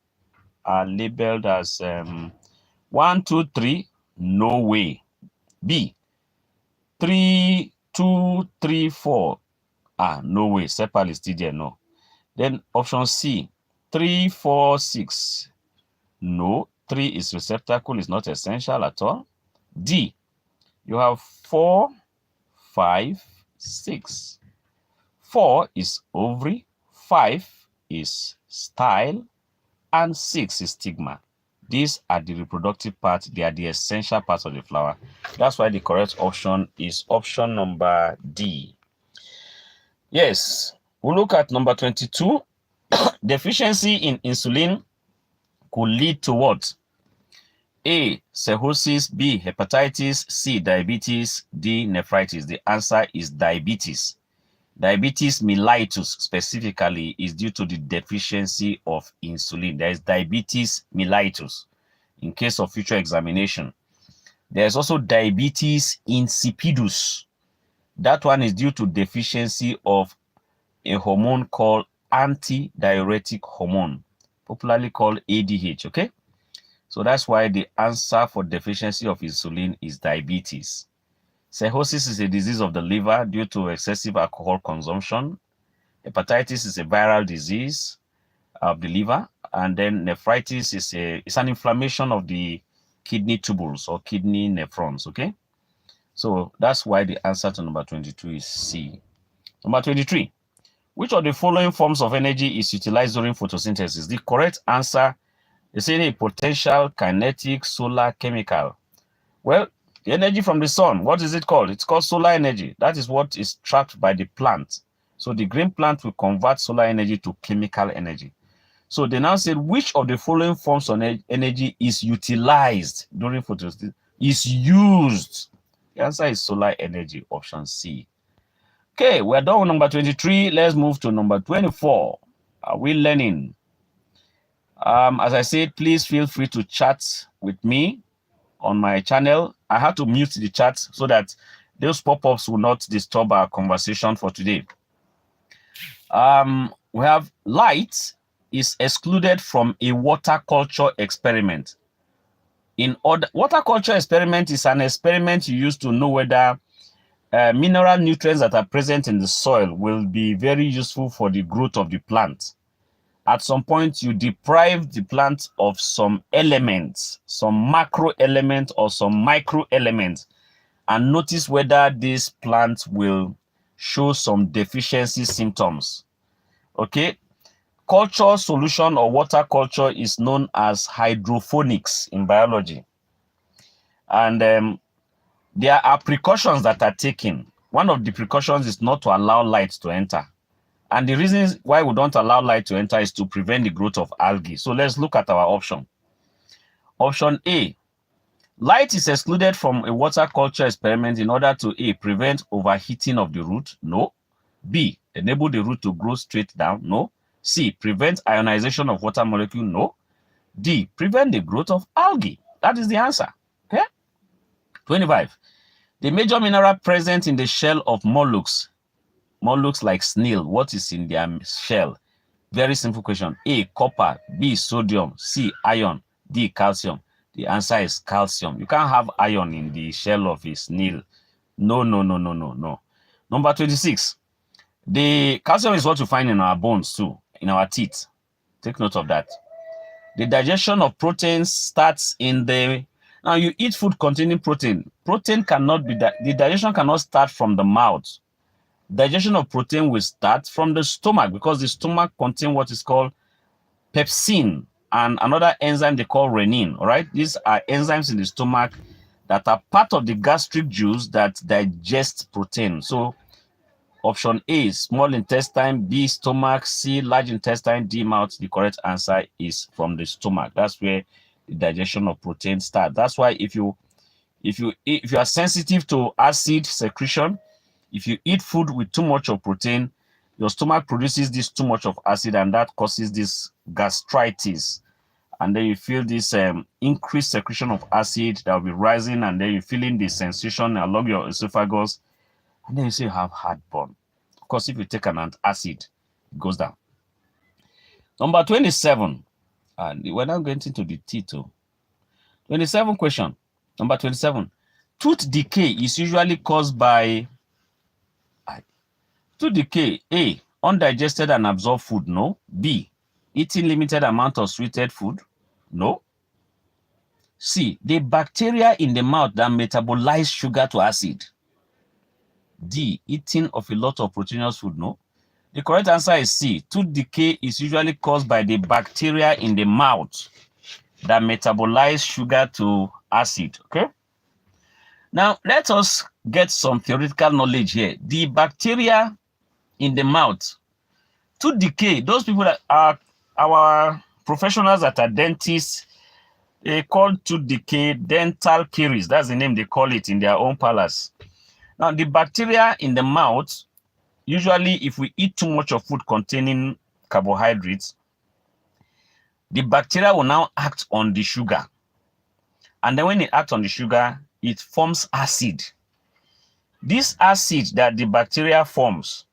[SPEAKER 1] are labeled as 1, 2, 3, no way. B, 3, 2, 3, 4, no way. Sepal is still there, no. Then option C, 3, 4, 6, no. 3 is receptacle, is not essential at all. D, You have 4, 5, 6. 4 is ovary, 5 is style, and 6 is stigma. These are the reproductive parts. They are the essential parts of the flower. That's why the correct option is option number D. Yes, we'll look at number 22. Deficiency in insulin could lead to what? A, cirrhosis, B, hepatitis, C, diabetes, D, nephritis. The answer is diabetes. Diabetes mellitus specifically is due to the deficiency of insulin. There is diabetes mellitus in case of future examination. There is also diabetes insipidus. That one is due to deficiency of a hormone called antidiuretic hormone, popularly called ADH, okay? So that's why the answer for deficiency of insulin is diabetes. Cirrhosis is a disease of the liver due to excessive alcohol consumption. Hepatitis is a viral disease of the liver. And then nephritis is an inflammation of the kidney tubules or kidney nephrons, okay? So that's why the answer to number 22 is C. Number 23. Which of the following forms of energy is utilized during photosynthesis? The correct answer is either potential, kinetic, solar, chemical. Well, the energy from the sun, what is it called? It's called solar energy. That is what is trapped by the plant. So the green plant will convert solar energy to chemical energy. So they now said, which of the following forms of energy is utilized during photosynthesis? Is used. The answer is solar energy, option C. Okay, we're done with number 23. Let's move to number 24. Are we learning? As I said, please feel free to chat with me on my channel. I had to mute the chat so that those pop-ups will not disturb our conversation for today. We have light is excluded from a water culture experiment. Water culture experiment is an experiment you use to know whether mineral nutrients that are present in the soil will be very useful for the growth of the plant. At some point, you deprive the plant of some elements, some macro element or some micro elements, and notice whether this plant will show some deficiency symptoms. Okay, culture solution or water culture is known as hydroponics in biology. And there are precautions that are taken. One of the precautions is not to allow light to enter. And the reasons why we don't allow light to enter is to prevent the growth of algae. So let's look at our option. Option A, light is excluded from a water culture experiment in order to A, prevent overheating of the root. No. B, enable the root to grow straight down. No. C, prevent ionization of water molecule. No. D, prevent the growth of algae. That is the answer. Okay. 25. The major mineral present in the shell of mollusks like snail, what is in their shell? Very simple question. A, copper. B, sodium. C, iron. D, calcium. The answer is calcium. You can't have iron in the shell of a snail. No. Number 26. The calcium is what you find in our bones too, in our teeth. Take note of that. The digestion of proteins starts in the... Now you eat food containing protein. Protein cannot be... The digestion cannot start from the mouth. Digestion of protein will start from the stomach because the stomach contains what is called pepsin and another enzyme they call renin. All right, these are enzymes in the stomach that are part of the gastric juice that digest protein. So option A, small intestine. B, stomach. C, large intestine. D, mouth. The correct answer is from the stomach. That's where the digestion of protein starts. That's why if you are sensitive to acid secretion, if you eat food with too much of protein, your stomach produces this too much of acid, and that causes this gastritis. And then you feel this increased secretion of acid that will be rising, and then you're feeling the sensation along your esophagus, and then you say you have heartburn. Of course, if you take an antacid, it goes down. Number 27. And we're now getting into the T2. 27 question. Number 27. Tooth decay is usually caused by... Tooth decay, A, undigested and absorbed food. No. B, eating limited amount of sweetened food. No. C, the bacteria in the mouth that metabolize sugar to acid. D, eating of a lot of proteinous food. No. The correct answer is C. Tooth decay is usually caused by the bacteria in the mouth that metabolize sugar to acid. Okay. Now, let us get some theoretical knowledge here. The bacteria in the mouth, tooth decay, those people that are our professionals that are dentists, they call tooth decay dental caries. That's the name they call it in their own parlors. Now, the bacteria in the mouth, usually if we eat too much of food containing carbohydrates, the bacteria will now act on the sugar. And then when it acts on the sugar, it forms acid. This acid that the bacteria forms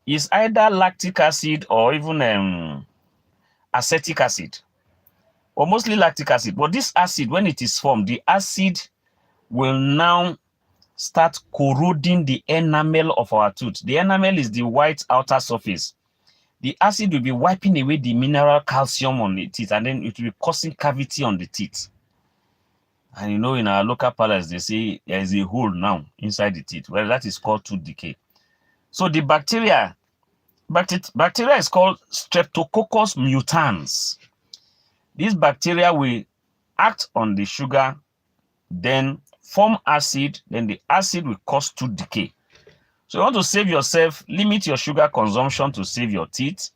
[SPEAKER 1] is either lactic acid or even acetic acid, or mostly lactic acid. But this acid, when it is formed, the acid will now start corroding the enamel of our tooth. The enamel is the white outer surface. The acid will be wiping away the mineral calcium on the teeth, and then it will be causing cavity on the teeth. And you know, in our local parlors, they say there is a hole now inside the teeth. Well, that is called tooth decay. So the bacteria is called Streptococcus mutans. This bacteria will act on the sugar, then form acid, then the acid will cause tooth decay. So you want to save yourself, limit your sugar consumption to save your teeth,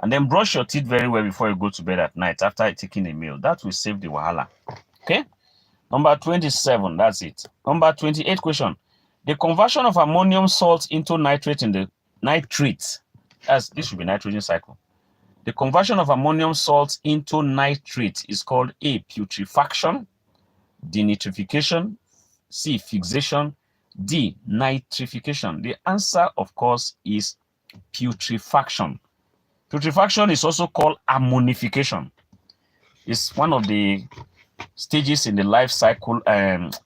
[SPEAKER 1] and then brush your teeth very well before you go to bed at night after taking a meal. That will save the wahala. Okay? Number 27, that's it. Number 28 question. The conversion of ammonium salt into nitrate in the nitrate, this should be nitrogen cycle. The conversion of ammonium salt into nitrate is called A, putrefaction, denitrification, C, fixation, D, nitrification. The answer, of course, is putrefaction. Putrefaction is also called ammonification. It's one of the stages in the life cycle,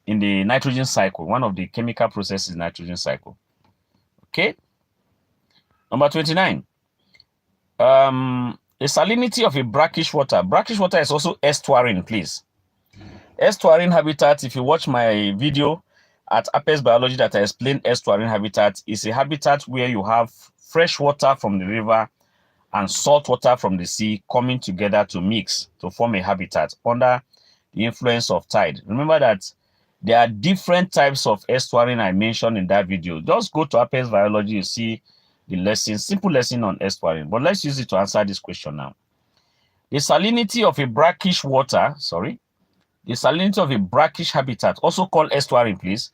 [SPEAKER 1] in the nitrogen cycle, one of the chemical processes in nitrogen cycle. Okay. Number 29. The salinity of a brackish water. Brackish water is also estuarine, please. Estuarine habitat, if you watch my video at Apes Biology that I explained estuarine habitat, is a habitat where you have fresh water from the river and salt water from the sea coming together to mix to form a habitat under the influence of tide. Remember that there are different types of estuarine I mentioned in that video. Just go to Apes Biology, you see the lesson, simple lesson on estuarine. But let's use it to answer this question now. The salinity of a brackish water, the salinity of a brackish habitat, also called estuarine, please,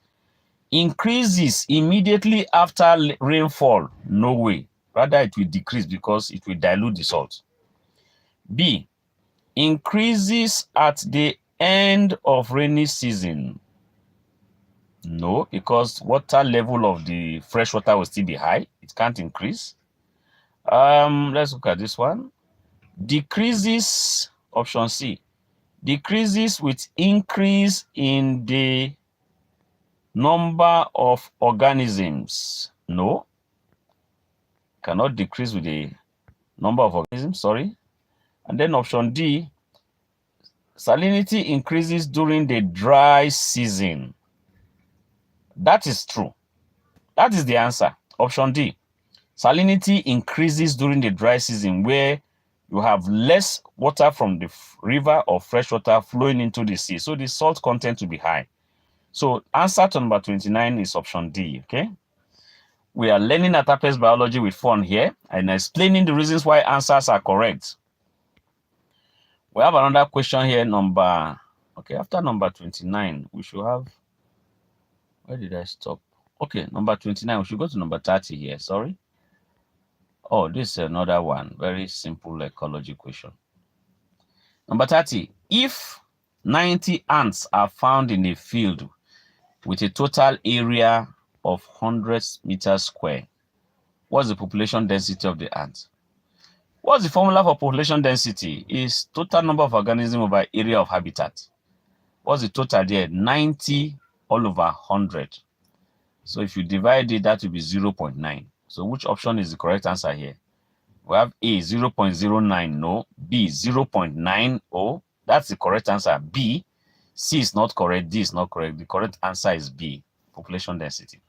[SPEAKER 1] increases immediately after rainfall. No way. Rather, it will decrease because it will dilute the salt. B, increases at the end of rainy season. No, because water level of the fresh water will still be high. It can't increase. Let's look at this one. Decreases, option C, decreases with increase in the number of organisms. No, cannot decrease with the number of organisms, sorry. And then option D, salinity increases during the dry season. That is true. That is the answer. Option D, salinity increases during the dry season where you have less water from the river or fresh water flowing into the sea. So the salt content will be high. So answer to number 29 is option D, okay? We are learning at Apes Biology with fun here and explaining the reasons why answers are correct. We have another question here, after number 29, we should have, where did I stop? Okay, number 29, we should go to number 30 here, sorry. Oh, this is another one, very simple ecology question. Number 30, if 90 ants are found in a field with a total area of 100 meters square, what's the population density of the ants? What's the formula for population density? Is total number of organisms over area of habitat. What's the total there? 90 all over 100. So if you divide it, that will be 0.9. So which option is the correct answer here? We have A, 0.09, no. B, 0.90. That's the correct answer. B, C is not correct. D is not correct. The correct answer is B, population density.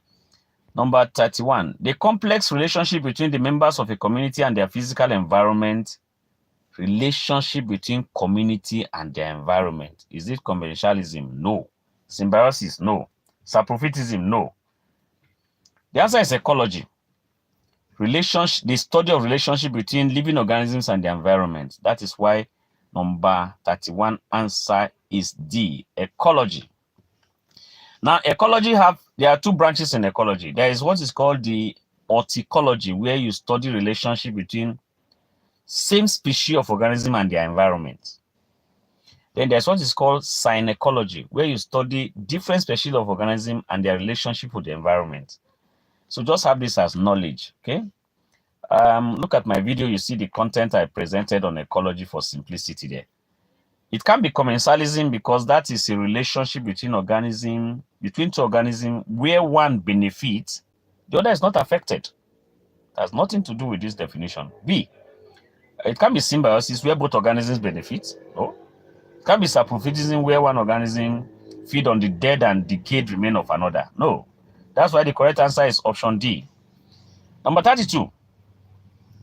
[SPEAKER 1] Number 31, the complex relationship between the members of a community and their physical environment. Relationship between community and their environment. Is it commensalism? No. Symbiosis? No. Saprophytism? No. The answer is ecology. Relationship, the study of relationship between living organisms and the environment. That is why number 31 answer is D, ecology. Now, ecology there are two branches in ecology. There is what is called the horticology, where you study relationship between same species of organism and their environment. Then there's what is called synecology, where you study different species of organism and their relationship with the environment. So just have this as knowledge, okay? Look at my video, you see the content I presented on ecology for simplicity there. It can be commensalism because that is a relationship between two organisms where one benefits, the other is not affected. It has nothing to do with this definition. B, it can be symbiosis where both organisms benefit. No. It can be saprophytism where one organism feed on the dead and decayed remains of another. No. That's why the correct answer is option D. Number 32.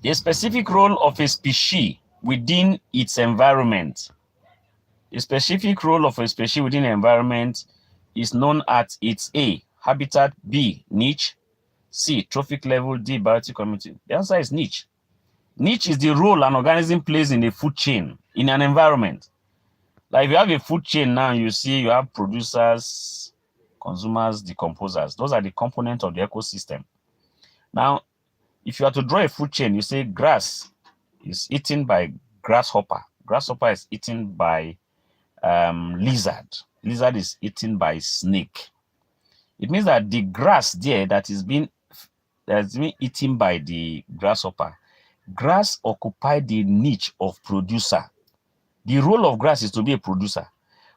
[SPEAKER 1] The specific role of a species within its environment. The specific role of a species within an environment is known as its A, habitat, B, niche, C, trophic level, D, biotic community. The answer is niche. Niche is the role an organism plays in a food chain, in an environment. Like if you have a food chain now, you see you have producers, consumers, decomposers. Those are the components of the ecosystem. Now, if you are to draw a food chain, you say grass is eaten by grasshopper. Grasshopper is eaten by lizard. Lizard is eaten by snake. It means that the grass there that's being eaten by the grasshopper, grass occupy the niche of producer. The role of grass is to be a producer.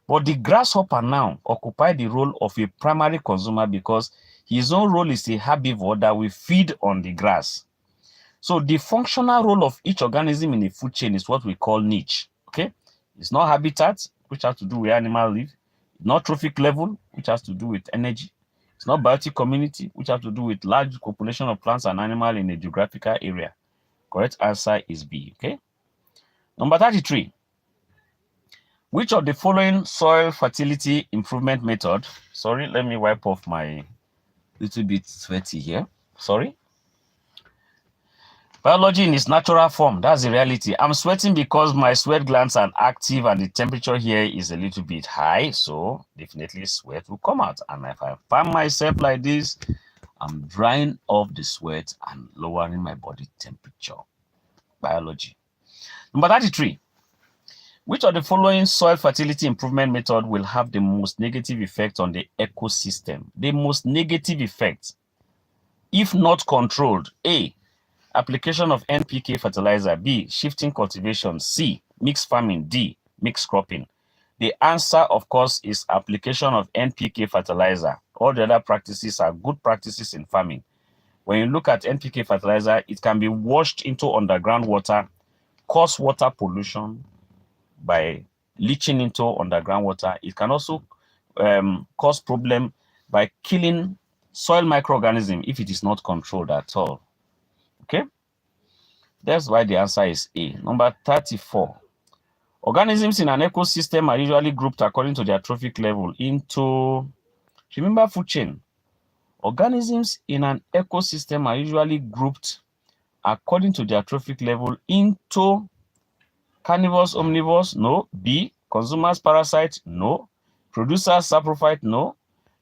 [SPEAKER 1] But the grasshopper now occupy the role of a primary consumer because his own role is a herbivore that will feed on the grass. So the functional role of each organism in the food chain is what we call niche. Okay? It's not habitat, which has to do with animal life. It's not trophic level, which has to do with energy. It's not biotic community, which has to do with large population of plants and animals in a geographical area. Correct answer is B. Okay? Number 33. Which of the following soil fertility improvement method? Sorry, let me wipe off my little bit sweaty here. Sorry. Biology in its natural form, that's the reality. I'm sweating because my sweat glands are active and the temperature here is a little bit high, so definitely sweat will come out. And if I find myself like this, I'm drying off the sweat and lowering my body temperature. Biology. Number 33. Which of the following soil fertility improvement method will have the most negative effect on the ecosystem? The most negative effect, if not controlled. A, application of NPK fertilizer. B, shifting cultivation. C, mixed farming. D, mixed cropping. The answer, of course, is application of NPK fertilizer. All the other practices are good practices in farming. When you look at NPK fertilizer, it can be washed into underground water, cause water pollution by leaching into underground water. It can also cause problem by killing soil microorganisms if it is not controlled at all. Okay? That's why the answer is A. Number 34. Organisms in an ecosystem are usually grouped according to their trophic level into, remember food chain. Organisms in an ecosystem are usually grouped according to their trophic level into carnivores, omnivores, no. B, consumers, parasites, no. Producers, saprophyte, no.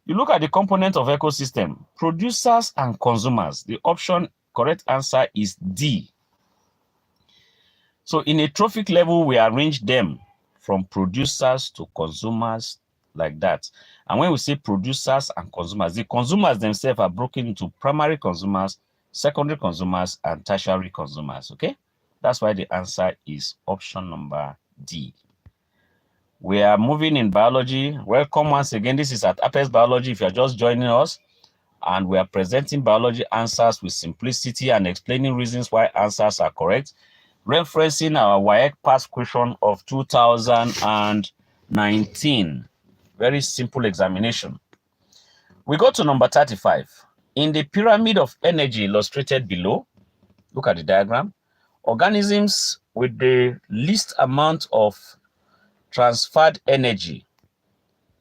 [SPEAKER 1] You look at the component of ecosystem, producers and consumers. The option, correct answer is D. So in a trophic level, we arrange them from producers to consumers like that. And when we say producers and consumers, the consumers themselves are broken into primary consumers, secondary consumers, and tertiary consumers, okay? That's why the answer is option number D. We are moving in biology. Welcome once again. This is at Apex Biology if you're just joining us. And we are presenting biology answers with simplicity and explaining reasons why answers are correct, referencing our WASSCE past question of 2019. Very simple examination. We go to number 35. In the pyramid of energy illustrated below, look at the diagram, organisms with the least amount of transferred energy,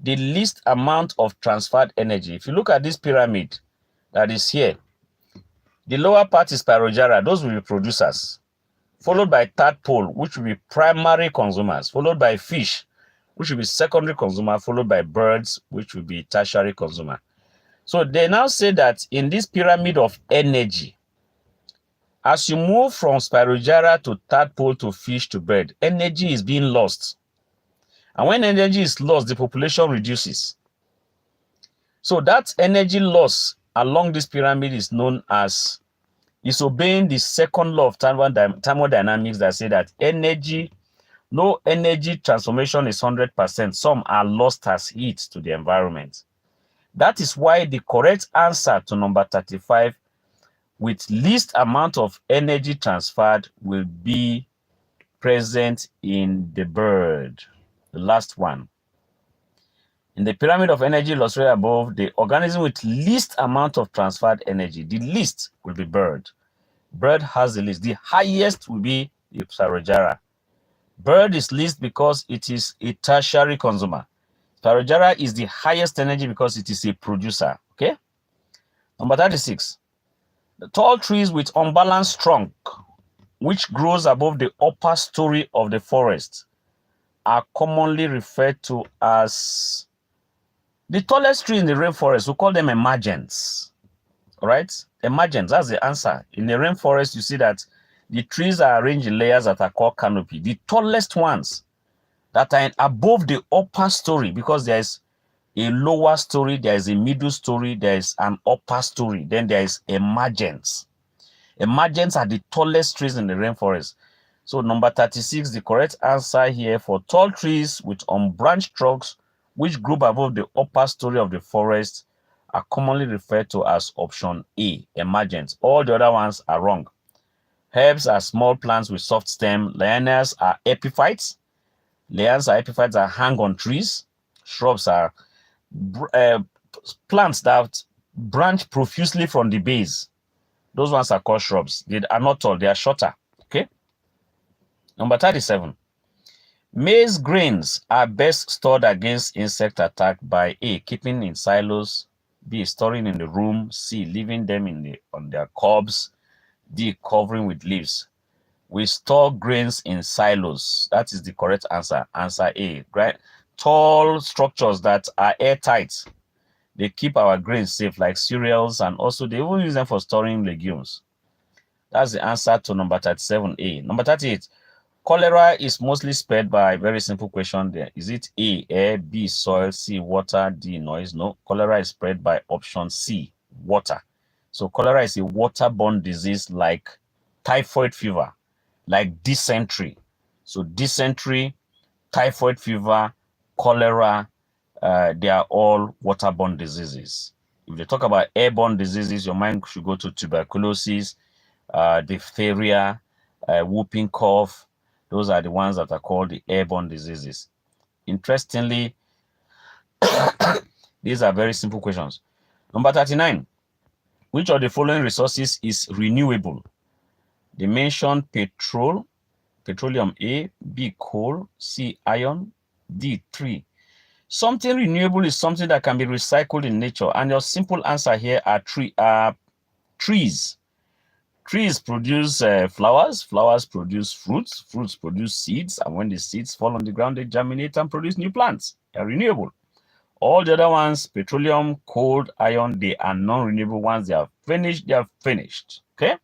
[SPEAKER 1] if you look at this pyramid that is here, the lower part is Pyrogera, those will be producers, followed by tadpole, which will be primary consumers, followed by fish, which will be secondary consumer, followed by birds, which will be tertiary consumer. So they now say that in this pyramid of energy, as you move from Spirogera to tadpole to fish to bird, energy is being lost. And when energy is lost, the population reduces. So that energy loss along this pyramid is known as, is obeying the second law of thermodynamics that say that no energy transformation is 100%. Some are lost as heat to the environment. That is why the correct answer to number 35 with least amount of energy transferred will be present in the bird. The last one. In the pyramid of energy illustrated above, the organism with least amount of transferred energy, the least will be bird. Bird has the least. The highest will be the Pyrogera. Bird is least because it is a tertiary consumer. Pyrogera is the highest energy because it is a producer. Okay. Number 36. The tall trees with unbalanced trunk, which grows above the upper story of the forest, are commonly referred to as the tallest tree in the rainforest. We call them emergents. All right, emergents, that's the answer. In the rainforest, you see that the trees are arranged in layers that are called canopy. The tallest ones that are above the upper story, because there is a lower story, there is a middle story, there is an upper story, then there is emergents. Emergents are the tallest trees in the rainforest. So number 36, the correct answer here for tall trees with unbranched trunks which grow above the upper story of the forest are commonly referred to as option A, emergents. All the other ones are wrong. Herbs are small plants with soft stem. Lianas are epiphytes. Lianas are epiphytes that hang on trees. Shrubs are plants that branch profusely from the base. Those ones are called shrubs. They are not tall, they are shorter. Okay. Number 37. Maize grains are best stored against insect attack by A, keeping in silos, B, storing in the room, C, leaving them on their cobs, D, covering with leaves. We store grains in silos. That is the correct answer. Answer A. Right? Tall structures that are airtight. They keep our grains safe, like cereals, and also they even use them for storing legumes. That's the answer to number 37A. Number 38. Cholera is mostly spread by, very simple question there. Is it A, air, B, soil, C, water, D, noise? No. Cholera is spread by option C, water. So cholera is a waterborne disease like typhoid fever, like dysentery. So dysentery, typhoid fever, cholera, they are all waterborne diseases. If they talk about airborne diseases, your mind should go to tuberculosis, diphtheria, whooping cough. Those are the ones that are called the airborne diseases. Interestingly, these are very simple questions. Number 39. Which of the following resources is renewable? They mentioned petroleum A, B, coal, C, iron, D, tree. Something renewable is something that can be recycled in nature, and your simple answer here are trees. Trees produce flowers, flowers produce fruits, fruits produce seeds, and when the seeds fall on the ground, they germinate and produce new plants. They're renewable. All the other ones, petroleum, coal, iron, they are non-renewable ones. They are finished, they are finished. Okay?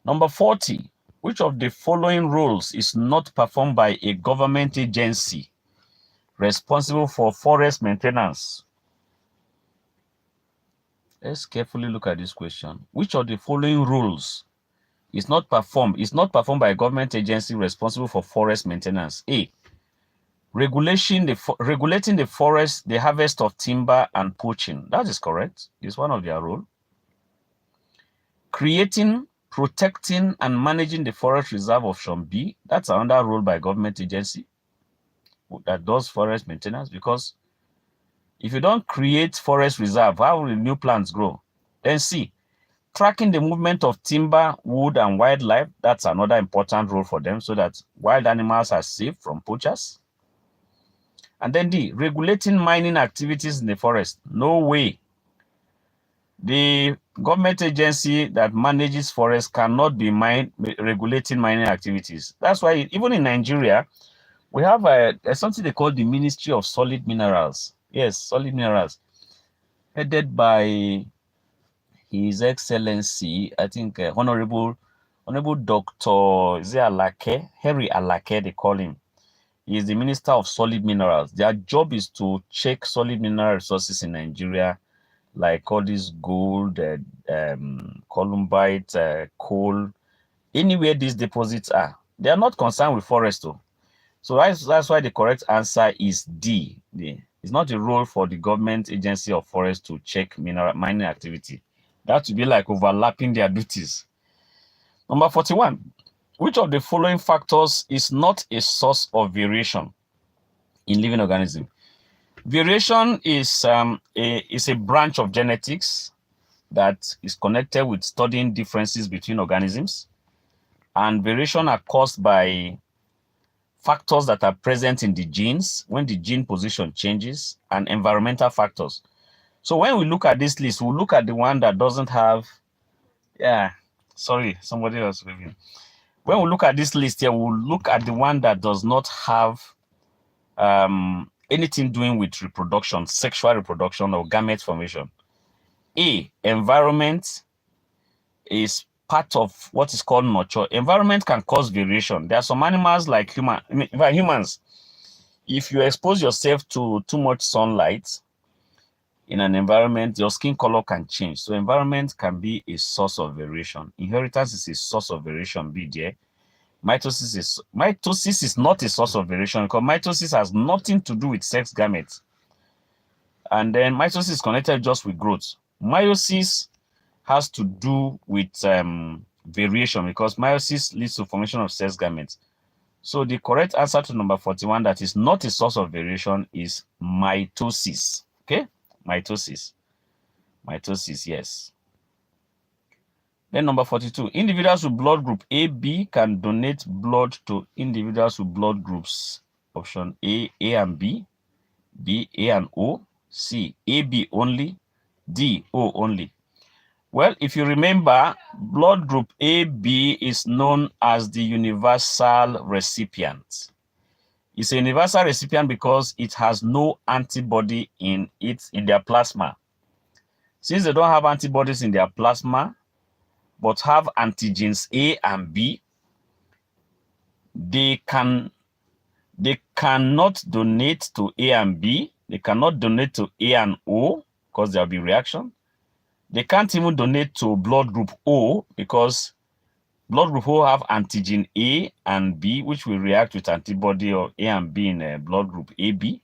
[SPEAKER 1] Number 40. Which of the following roles is not performed by a government agency responsible for forest maintenance? Let's carefully look at this question. Which of the following rules is not performed by a government agency responsible for forest maintenance? A, regulating the forest, the harvest of timber and poaching. That is correct. It's one of their roles. Creating, protecting, and managing the forest reserve, option B. That's another role by a government agency. that does forest maintenance, because if you don't create forest reserve, how will new plants grow? Then C, tracking the movement of timber, wood, and wildlife. That's another important role for them, so that wild animals are safe from poachers. And then D, regulating mining activities in the forest. No way. The government agency that manages forests cannot be regulating mining activities. That's why even in Nigeria, we have something they call the Ministry of Solid Minerals. Yes, solid minerals, headed by His Excellency, I think, Honorable Dr. Alake, Harry Alake, they call him. He is the Minister of Solid Minerals. Their job is to check solid mineral resources in Nigeria, like all this gold, columbite, coal, anywhere these deposits are. They are not concerned with forest, though. So that's why the correct answer is D. It's not a role for the government agency of forest to check mineral mining activity. That would be like overlapping their duties. Number 41. Which of the following factors is not a source of variation in living organisms? Variation is a branch of genetics that is connected with studying differences between organisms. And variation are caused by factors that are present in the genes when the gene position changes, and environmental factors. So when we look at this list, we'll look at the one that doesn't have, sorry, somebody else reviewing. When we look at this list here, we'll look at the one that does not have anything doing with reproduction, sexual reproduction, or gamete formation. A, environment is part of what is called nurture. Environment can cause variation. There are some animals like humans. If you expose yourself to too much sunlight in an environment, your skin color can change. So environment can be a source of variation. Inheritance is a source of variation, be there. Mitosis is not a source of variation, because mitosis has nothing to do with sex gametes. And then mitosis is connected just with growth. Meiosis has to do with variation, because meiosis leads to formation of sex gametes. So the correct answer to number 41, that is not a source of variation, is mitosis. Okay, mitosis, yes. Then number 42, individuals with blood group AB can donate blood to individuals with blood groups. Option A and B, B, A and O, C, AB only, D, O only. Well, if you remember, blood group AB is known as the universal recipient. It's a universal recipient because it has no antibody in their plasma. Since they don't have antibodies in their plasma, but have antigens A and B, they cannot donate to A and B. They cannot donate to A and O because there will be reaction. They can't even donate to blood group O because blood group O have antigen A and B, which will react with antibody of A and B in blood group AB.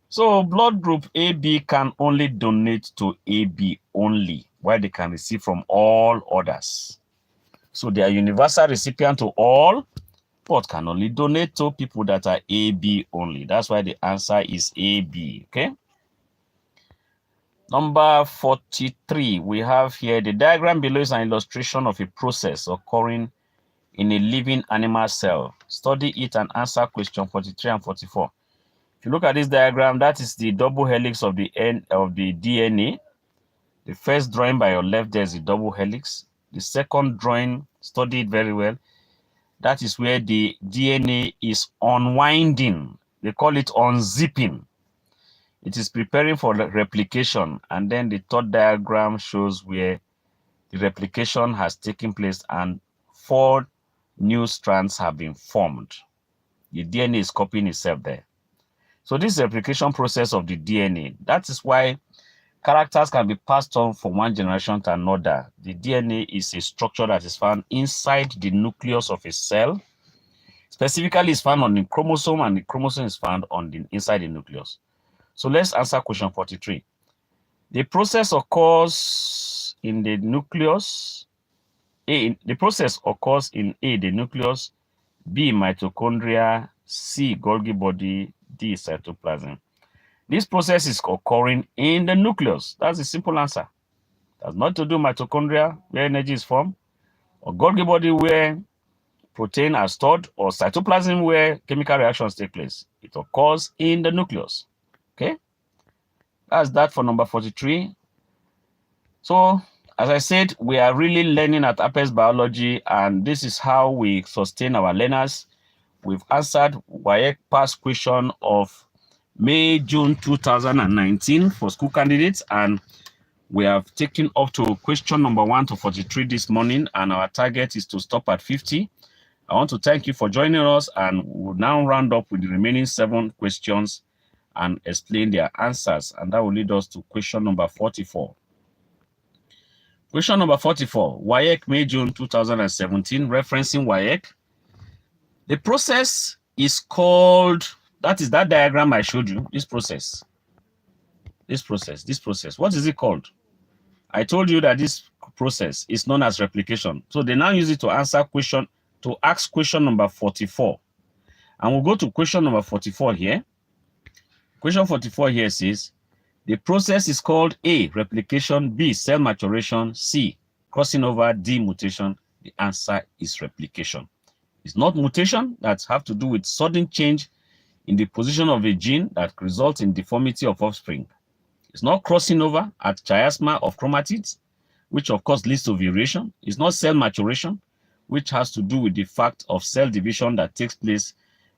[SPEAKER 1] So blood group AB can only donate to AB only, while they can receive from all others. So they are universal recipient to all, but can only donate to people that are AB only. That's why the answer is AB, okay? Number 43, we have here, the diagram below is an illustration of a process occurring in a living animal cell. Study it and answer question 43 and 44. If you look at this diagram, that is the double helix of the end of the DNA. The first drawing by your left, there is a double helix. The second drawing, study it very well. That is where the DNA is unwinding. They call it unzipping. It is preparing for replication. And then the third diagram shows where the replication has taken place and 4 new strands have been formed. The DNA is copying itself there. So this replication process of the DNA, that is why characters can be passed on from one generation to another. The DNA is a structure that is found inside the nucleus of a cell. Specifically, it's found on the chromosome, and the chromosome is found on inside the nucleus. So let's answer question 43. The process occurs in the nucleus. The process occurs in A, the nucleus, B, mitochondria, C, Golgi body, D, cytoplasm. This process is occurring in the nucleus. That's the simple answer. It has not to do mitochondria, where energy is formed, or Golgi body, where protein are stored, or cytoplasm, where chemical reactions take place. It occurs in the nucleus. Okay? That's that for number 43. So, as I said, we are really learning at Apex Biology, and this is how we sustain our learners. We've answered WAEC past question of May, June 2019 for school candidates, and we have taken up to question number 1 to 43 this morning, and our target is to stop at 50. I want to thank you for joining us, and we'll now round up with the remaining 7 questions and explain their answers, and that will lead us to question number 44. Question number 44, WAEC May, June 2017, referencing WAEC. The process is called, that is that diagram I showed you, this process. What is it called? I told you that this process is known as replication. So they now use it to answer question, to ask question number 44. And we'll go to question number 44 here. Question 44 here says, the process is called A, replication, B, cell maturation, C, crossing over, D, mutation. The answer is replication. It's not mutation that have to do with sudden change in the position of a gene that results in deformity of offspring. It's not crossing over at chiasma of chromatids, which of course leads to variation. It's not cell maturation, which has to do with the fact of cell division that takes place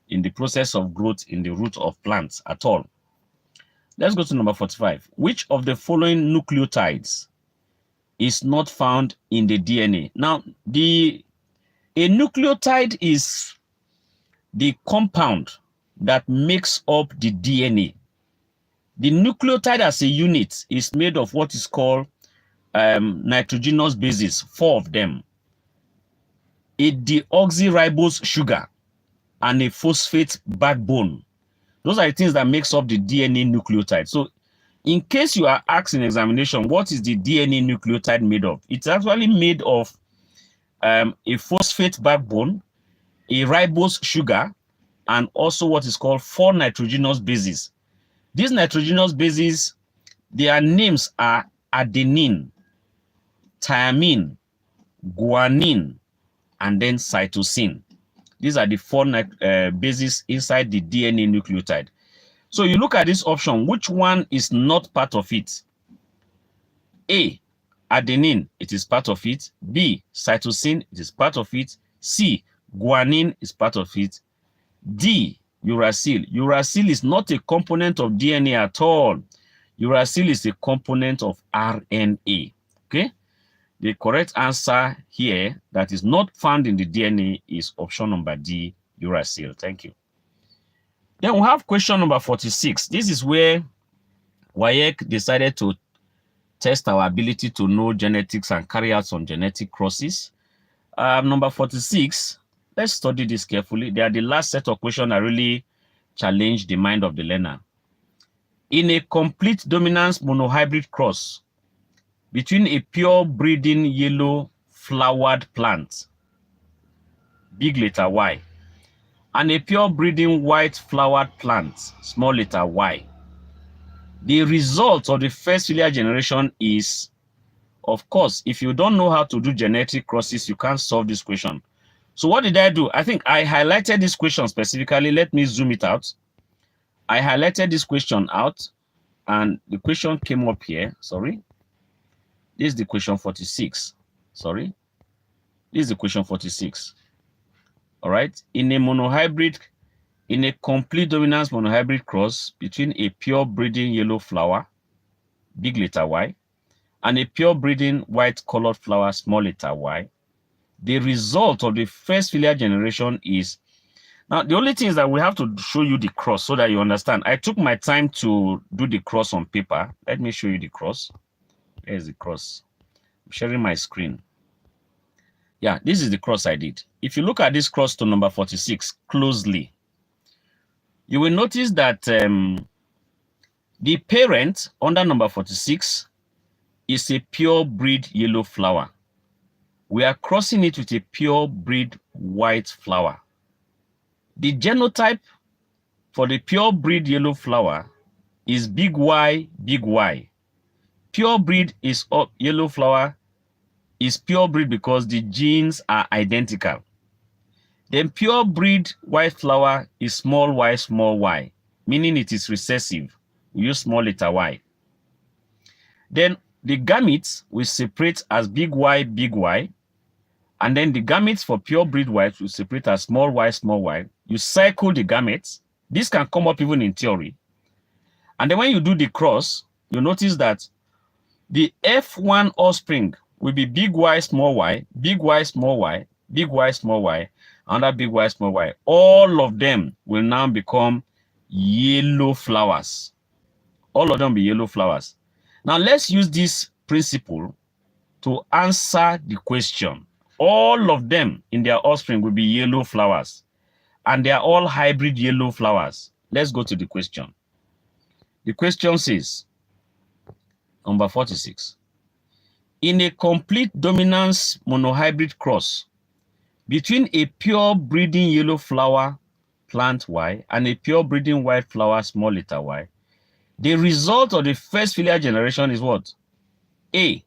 [SPEAKER 1] in the process of growth in the root of plants at all. Let's go to number 45. Which of the following nucleotides is not found in the DNA? Now, a nucleotide is the compound that makes up the DNA. The nucleotide as a unit is made of what is called nitrogenous bases, 4 of them. A deoxyribose sugar and a phosphate backbone. Those are the things that makes up the DNA nucleotide. So in case you are asked in examination, what is the DNA nucleotide made of? It's actually made of a phosphate backbone, a ribose sugar, and also what is called 4 nitrogenous bases. These nitrogenous bases, their names are adenine, thymine, guanine, and then cytosine. These are the 4 bases inside the DNA nucleotide. So you look at this option, which one is not part of it? A, adenine, it is part of it. B, cytosine, it is part of it. C, guanine is part of it. D, uracil. Uracil is not a component of DNA at all. Uracil is a component of RNA. Okay? The correct answer here that is not found in the DNA is option number D, uracil. Thank you. Then we have question number 46. This is where WAEC decided to test our ability to know genetics and carry out some genetic crosses. Number 46, let's study this carefully. They are the last set of questions that really challenge the mind of the learner. In a complete dominance monohybrid cross between a pure breeding yellow flowered plant, big letter Y, and a pure breeding white flowered plant, small letter y, the result of the first filial generation is, of course, if you don't know how to do genetic crosses, you can't solve this question. So what did I do? I think I highlighted this question specifically. Let me zoom it out. I highlighted this question out, and the question came up here. Sorry. This is the question 46. Sorry. This is the question 46. All right. In a monohybrid, in a complete dominance monohybrid cross between a pure breeding yellow flower, big letter Y, and a pure breeding white colored flower, small letter y, the result of the first filial generation is, now the only thing is that we have to show you the cross so that you understand. I took my time to do the cross on paper. Let me show you the cross. Here's the cross. I'm sharing my screen. Yeah, this is the cross I did. If you look at this cross to number 46 closely, you will notice that the parent under number 46 is a pure breed yellow flower. We are crossing it with a pure breed white flower. The genotype for the pure breed yellow flower is big Y, big Y. Pure breed is yellow flower is pure breed because the genes are identical. Then pure breed white flower is small y, meaning it is recessive. We use small letter y. Then the gametes we separate as big Y, and then the gametes for pure breed white we separate as small y. You cycle the gametes. This can come up even in theory. And then when you do the cross, you notice that the F1 offspring will be big Y, small y, big Y, small y, big Y, small y, another big Y, small y. All of them will now become yellow flowers. All of them will be yellow flowers. Now let's use this principle to answer the question. All of them in their offspring will be yellow flowers, and they are all hybrid yellow flowers. Let's go to the question. The question says, number 46. In a complete dominance monohybrid cross between a pure breeding yellow flower plant Y and a pure breeding white flower small letter y, the result of the first filial generation is what? A,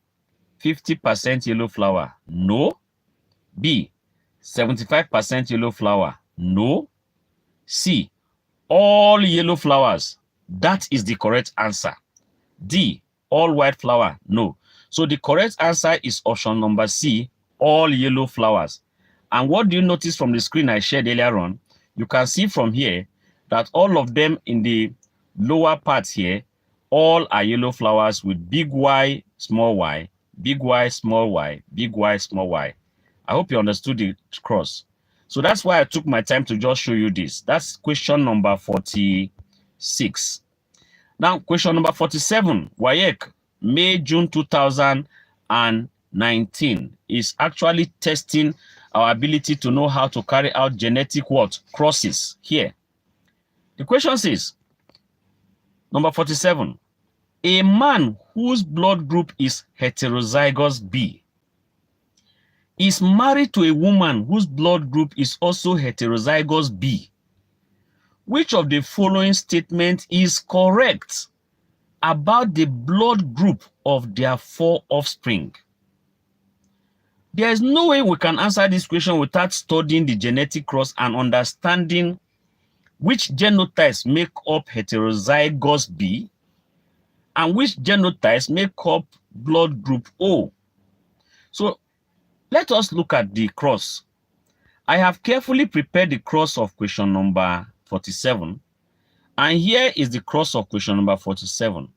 [SPEAKER 1] 50% yellow flower, no. B, 75% yellow flower, no. C, all yellow flowers. That is the correct answer. D, all white flower, no. So the correct answer is option number C, all yellow flowers. And what do you notice from the screen I shared earlier on? You can see from here that all of them in the lower part here, all are yellow flowers with big Y, small y, big Y, small y, big Y, small y. I hope you understood the cross. So that's why I took my time to just show you this. That's question number 46. Now, question number 47, WAEC, May, June 2019, is actually testing our ability to know how to carry out genetic what? Crosses here. The question says, number 47, a man whose blood group is heterozygous B is married to a woman whose blood group is also heterozygous B. Which of the following statement is correct about the blood group of their 4 offspring? There is no way we can answer this question without studying the genetic cross and understanding which genotypes make up heterozygous B and which genotypes make up blood group O. So let us look at the cross. I have carefully prepared the cross of question number 47, and here is the cross of question number 47.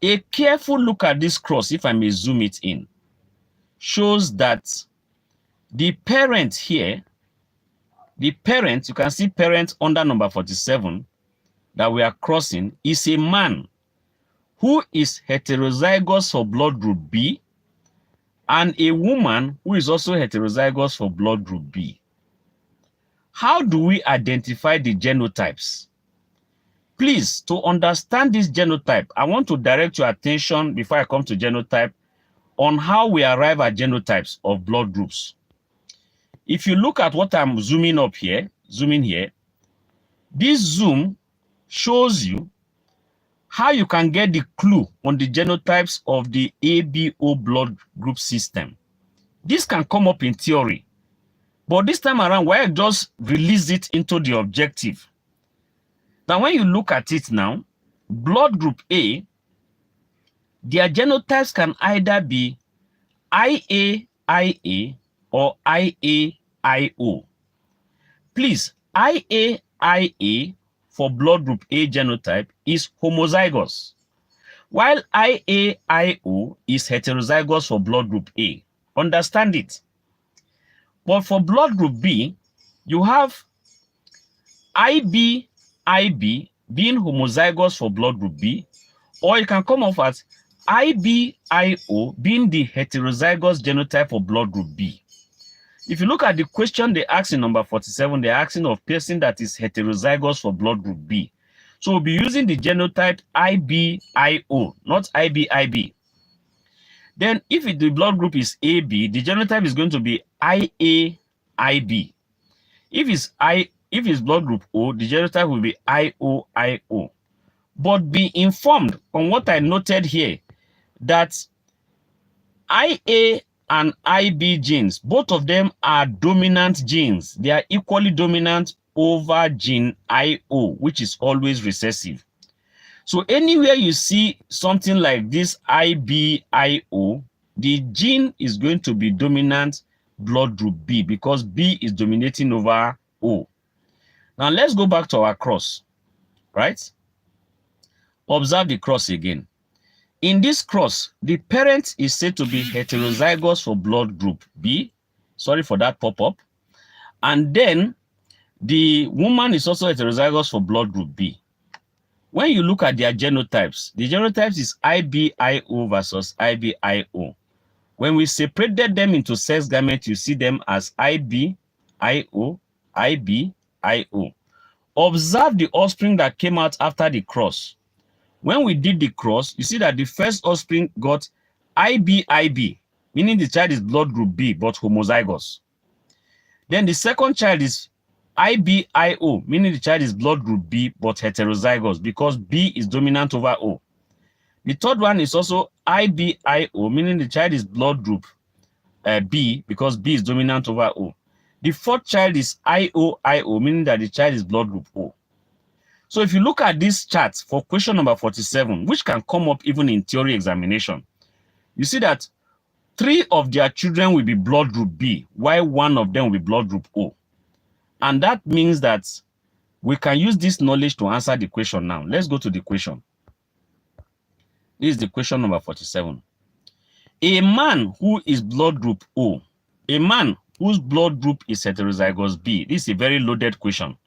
[SPEAKER 1] A careful look at this cross, if I may zoom it in, shows that the parent here, the parent, you can see parent under number 47 that we are crossing, is a man who is heterozygous for blood group B and a woman who is also heterozygous for blood group B. How do we identify the genotypes? Please, to understand this genotype, I want to direct your attention before I come to genotype on how we arrive at genotypes of blood groups. If you look at what I'm zooming here, this zoom shows you how you can get the clue on the genotypes of the ABO blood group system. This can come up in theory, but this time around, why I just release it into the objective. Now, when you look at it now, blood group A, their genotypes can either be IA or IAIO. Please, IAIA for blood group A genotype is homozygous, while IAIO is heterozygous for blood group A. Understand it. But for blood group B, you have IB being homozygous for blood group B, or it can come off as IBIO being the heterozygous genotype for blood group B. If you look at the question they ask in number 47, they're asking of person that is heterozygous for blood group B. So we'll be using the genotype IBIO, not IBIB. Then if the blood group is AB, the genotype is going to be IAIB. If it's if it's blood group O, the genotype will be IOIO. But be informed on what I noted here, that IA and IB genes, both of them are dominant genes. They are equally dominant over gene IO, which is always recessive. So anywhere you see something like this IBIO, the gene is going to be dominant blood group B, because B is dominating over O. Now let's go back to our cross, right? Observe the cross again. In this cross, the parent is said to be heterozygous for blood group B. Sorry for that pop-up. And then the woman is also heterozygous for blood group B. When you look at their genotypes, the genotypes is IBIO versus IBIO. When we separated them into sex gametes, you see them as IBIO, IBIO. Observe the offspring that came out after the cross. When we did the cross, you see that the first offspring got IBIB, meaning the child is blood group B, but homozygous. Then the second child is IBIO, meaning the child is blood group B, but heterozygous, because B is dominant over O. The third one is also IBIO, meaning the child is blood group B, because B is dominant over O. The fourth child is IOIO, meaning that the child is blood group O. So if you look at this chart for question number 47, which can come up even in theory examination, you see that 3 of their children will be blood group B, while 1 of them will be blood group O. And that means that we can use this knowledge to answer the question now. Let's go to the question. This is the question number 47. A man who is blood group O, a man whose blood group is heterozygous B, this is a very loaded question,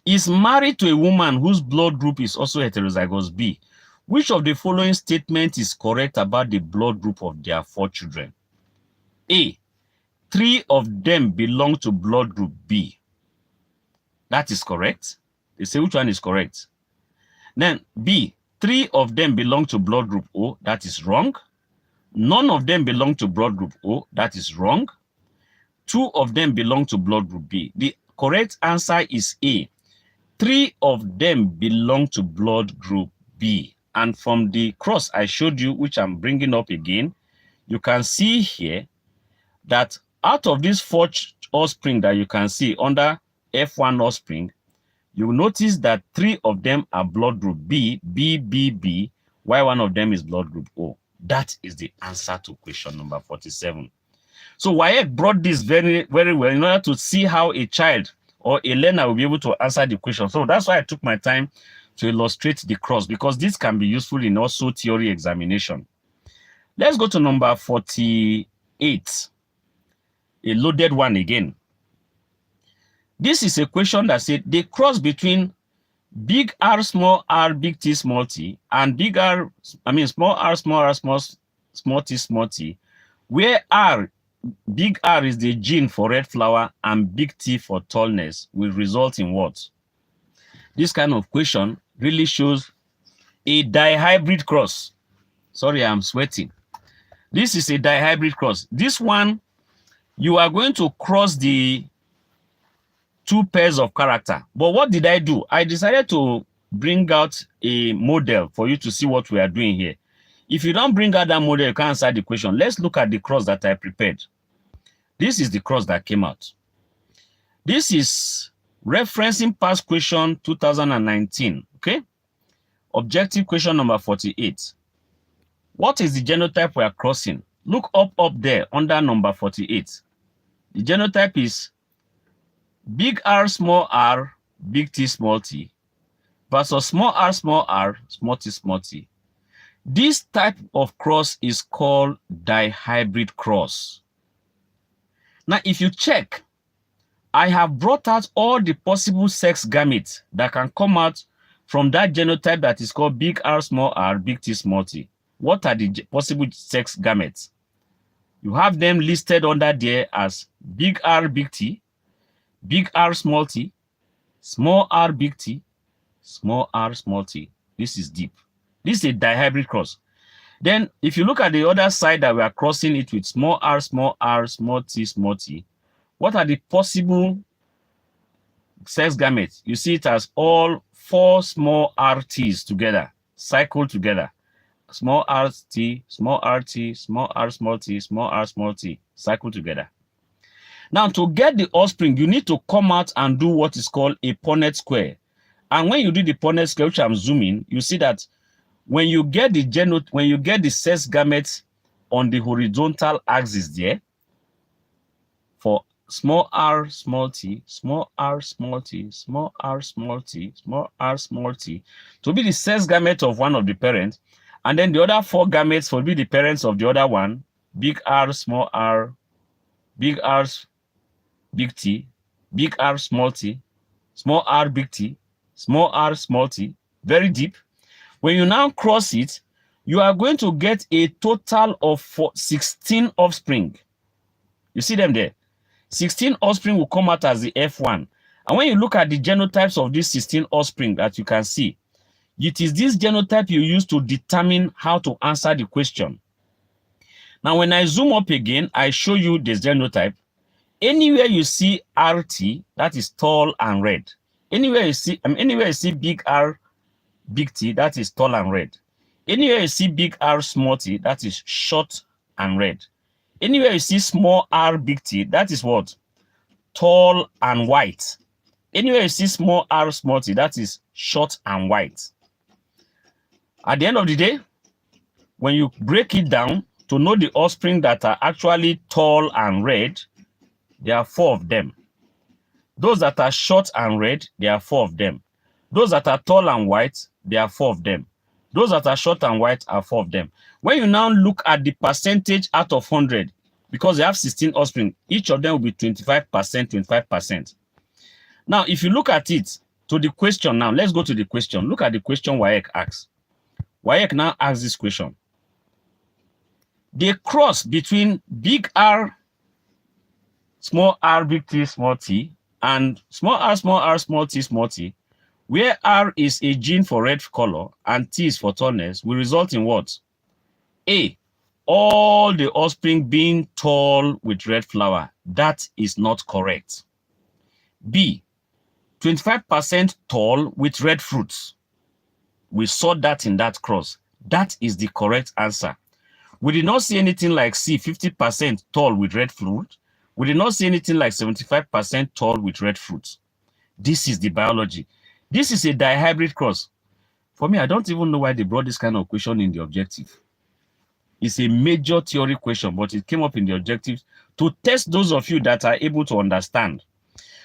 [SPEAKER 1] is married to a woman whose blood group is also heterozygous B. Which of the following statements is correct about the blood group of their 4 children? A, 3 of them belong to blood group B. That is correct. They say which one is correct. Then B, 3 of them belong to blood group O. That is wrong. None of them belong to blood group O. That is wrong. 2 of them belong to blood group B. The correct answer is A. 3 of them belong to blood group B. And from the cross I showed you, which I'm bringing up again, you can see here that out of these 4 offspring that you can see under F1 offspring, you will notice that 3 of them are blood group B, B, while 1 of them is blood group O. That is the answer to question number 47. So WASSCE brought this very, very well in order to see how a child or a learner will be able to answer the question. So that's why I took my time to illustrate the cross, because this can be useful in also theory examination. Let's go to number 48, a loaded one again. This is a question that said the cross between big R, big T, small t, and small r, small t, where big R is the gene for red flower and big T for tallness, will result in what? This kind of question really shows a dihybrid cross. Sorry, I'm sweating. This is a dihybrid cross. This one, you are going to cross the 2 pairs of character. But what did I do? I decided to bring out a model for you to see what we are doing here. If you don't bring out that model, you can't answer the question. Let's look at the cross that I prepared. This is the cross that came out. This is referencing past question 2019, okay? Objective question number 48. What is the genotype we are crossing? Look up there under number 48. The genotype is big R, big T, small t, versus small r, small t. This type of cross is called dihybrid cross. Now, if you check, I have brought out all the possible sex gametes that can come out from that genotype that is called big R, big T, small t. What are the possible sex gametes? You have them listed under there as big R, big T, big R, small t, small r, big T, small r, small t. This is deep. This is a dihybrid cross. Then, if you look at the other side that we are crossing it with small r, small t, what are the possible sex gamete, you see it as all 4 small RTs together, cycle together. Small rt, small rt, small r small t, small r small t, cycle together. Now, to get the offspring, you need to come out and do what is called a Punnett square. And when you do the Punnett square, which I'm zooming, you see that when you get the sex gametes on the horizontal axis there, for small r small t, small r small t, small r small t, small r small t, to be the sex gamete of one of the parents, and then the other 4 gametes will be the parents of the other one, big R, small r, big R, big T, big R, small t, small r, big T, small r, small t, very deep. When you now cross it, you are going to get a total of 16 offspring. You see them there? 16 offspring will come out as the F1. And when you look at the genotypes of these 16 offspring that you can see, it is this genotype you use to determine how to answer the question. Now, when I zoom up again, I show you the genotype. Anywhere you see RT, that is tall and red. Anywhere you see big R, big T, that is tall and red. Anywhere you see big R, small t, that is short and red. Anywhere you see small r, big T, that is what? Tall and white. Anywhere you see small r, small t, that is short and white. At the end of the day, when you break it down to know the offspring that are actually tall and red, there are 4 of them. Those that are short and red, there are 4 of them. Those that are tall and white, there are 4 of them. Those that are short and white are 4 of them. When you now look at the percentage out of 100, because they have 16 offspring, each of them will be 25%, 25%. Now, if you look at it, to the question now, let's go to the question. Look at the question WAEC asks. WAEC now asks this question. The cross between big R, small r, big T, small t, and small r, small t, where R is a gene for red color and T is for tallness, will result in what? A, all the offspring being tall with red flower. That is not correct. B, 25% tall with red fruits. We saw that in that cross. That is the correct answer. We did not see anything like C, 50% tall with red fruit. We did not see anything like 75% tall with red fruit. This is the biology. This is a dihybrid cross. For me, I don't even know why they brought this kind of question in the objective. It's a major theory question, but it came up in the objectives to test those of you that are able to understand.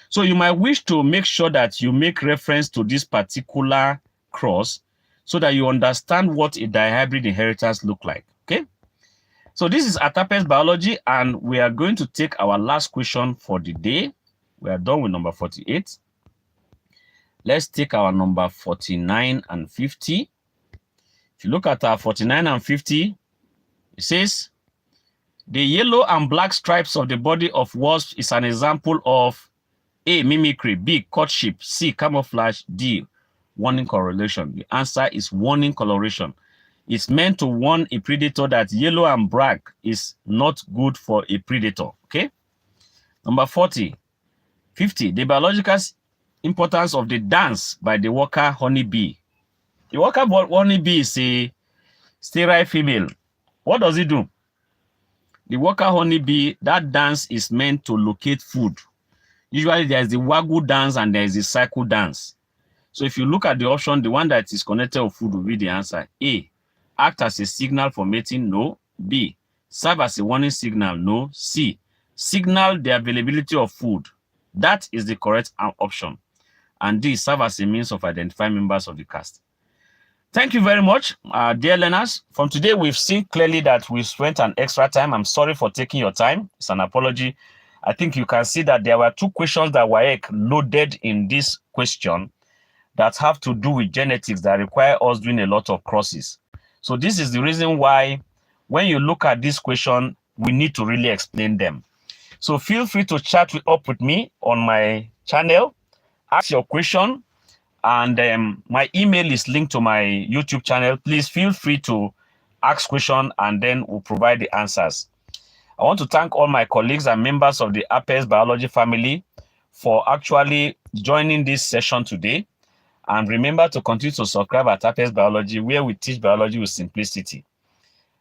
[SPEAKER 1] So you might wish to make sure that you make reference to this particular cross so that you understand what a dihybrid inheritance look like, okay? So this is Atapes Biology, and we are going to take our last question for the day. We are done with number 48. Let's take our number 49 and 50. If you look at our 49 and 50, it says, the yellow and black stripes of the body of wasp is an example of A, mimicry, B, courtship, C, camouflage, D, warning correlation. The answer is warning coloration. It's meant to warn a predator that yellow and black is not good for a predator, okay? Number 40. 50, the biological importance of the dance by the worker honeybee. The worker honeybee is a sterile female. What does it do? The worker honeybee, that dance is meant to locate food. Usually there's the waggle dance and there's the cycle dance. So if you look at the option, the one that is connected with food will be the answer. A, act as a signal for mating, no. B, serve as a warning signal, no. C, signal the availability of food. That is the correct option. And D, serve as a means of identifying members of the caste. Thank you very much, dear learners. From today, we've seen clearly that we spent an extra time. I'm sorry for taking your time. It's an apology. I think you can see that there were 2 questions that WAEC loaded in this question that have to do with genetics that require us doing a lot of crosses. So this is the reason why when you look at this question, we need to really explain them. So feel free to chat up with me on my channel, ask your question, and my email is linked to my YouTube channel. Please feel free to ask questions and then we'll provide the answers. I want to thank all my colleagues and members of the Apes Biology family for actually joining this session today. And remember to continue to subscribe at Apex Biology, where we teach biology with simplicity.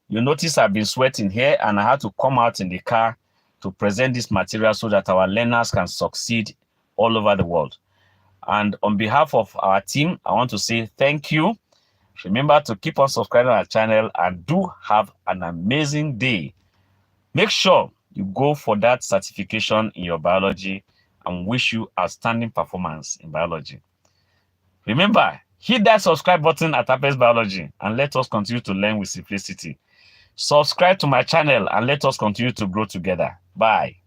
[SPEAKER 1] You notice I've been sweating here and I had to come out in the car to present this material so that our learners can succeed all over the world. And on behalf of our team, I want to say thank you. Remember to keep on subscribing to our channel and do have an amazing day. Make sure you go for that certification in your biology and wish you outstanding performance in biology. Remember, hit that subscribe button at Apex Biology and let us continue to learn with simplicity. Subscribe to my channel and let us continue to grow together. Bye.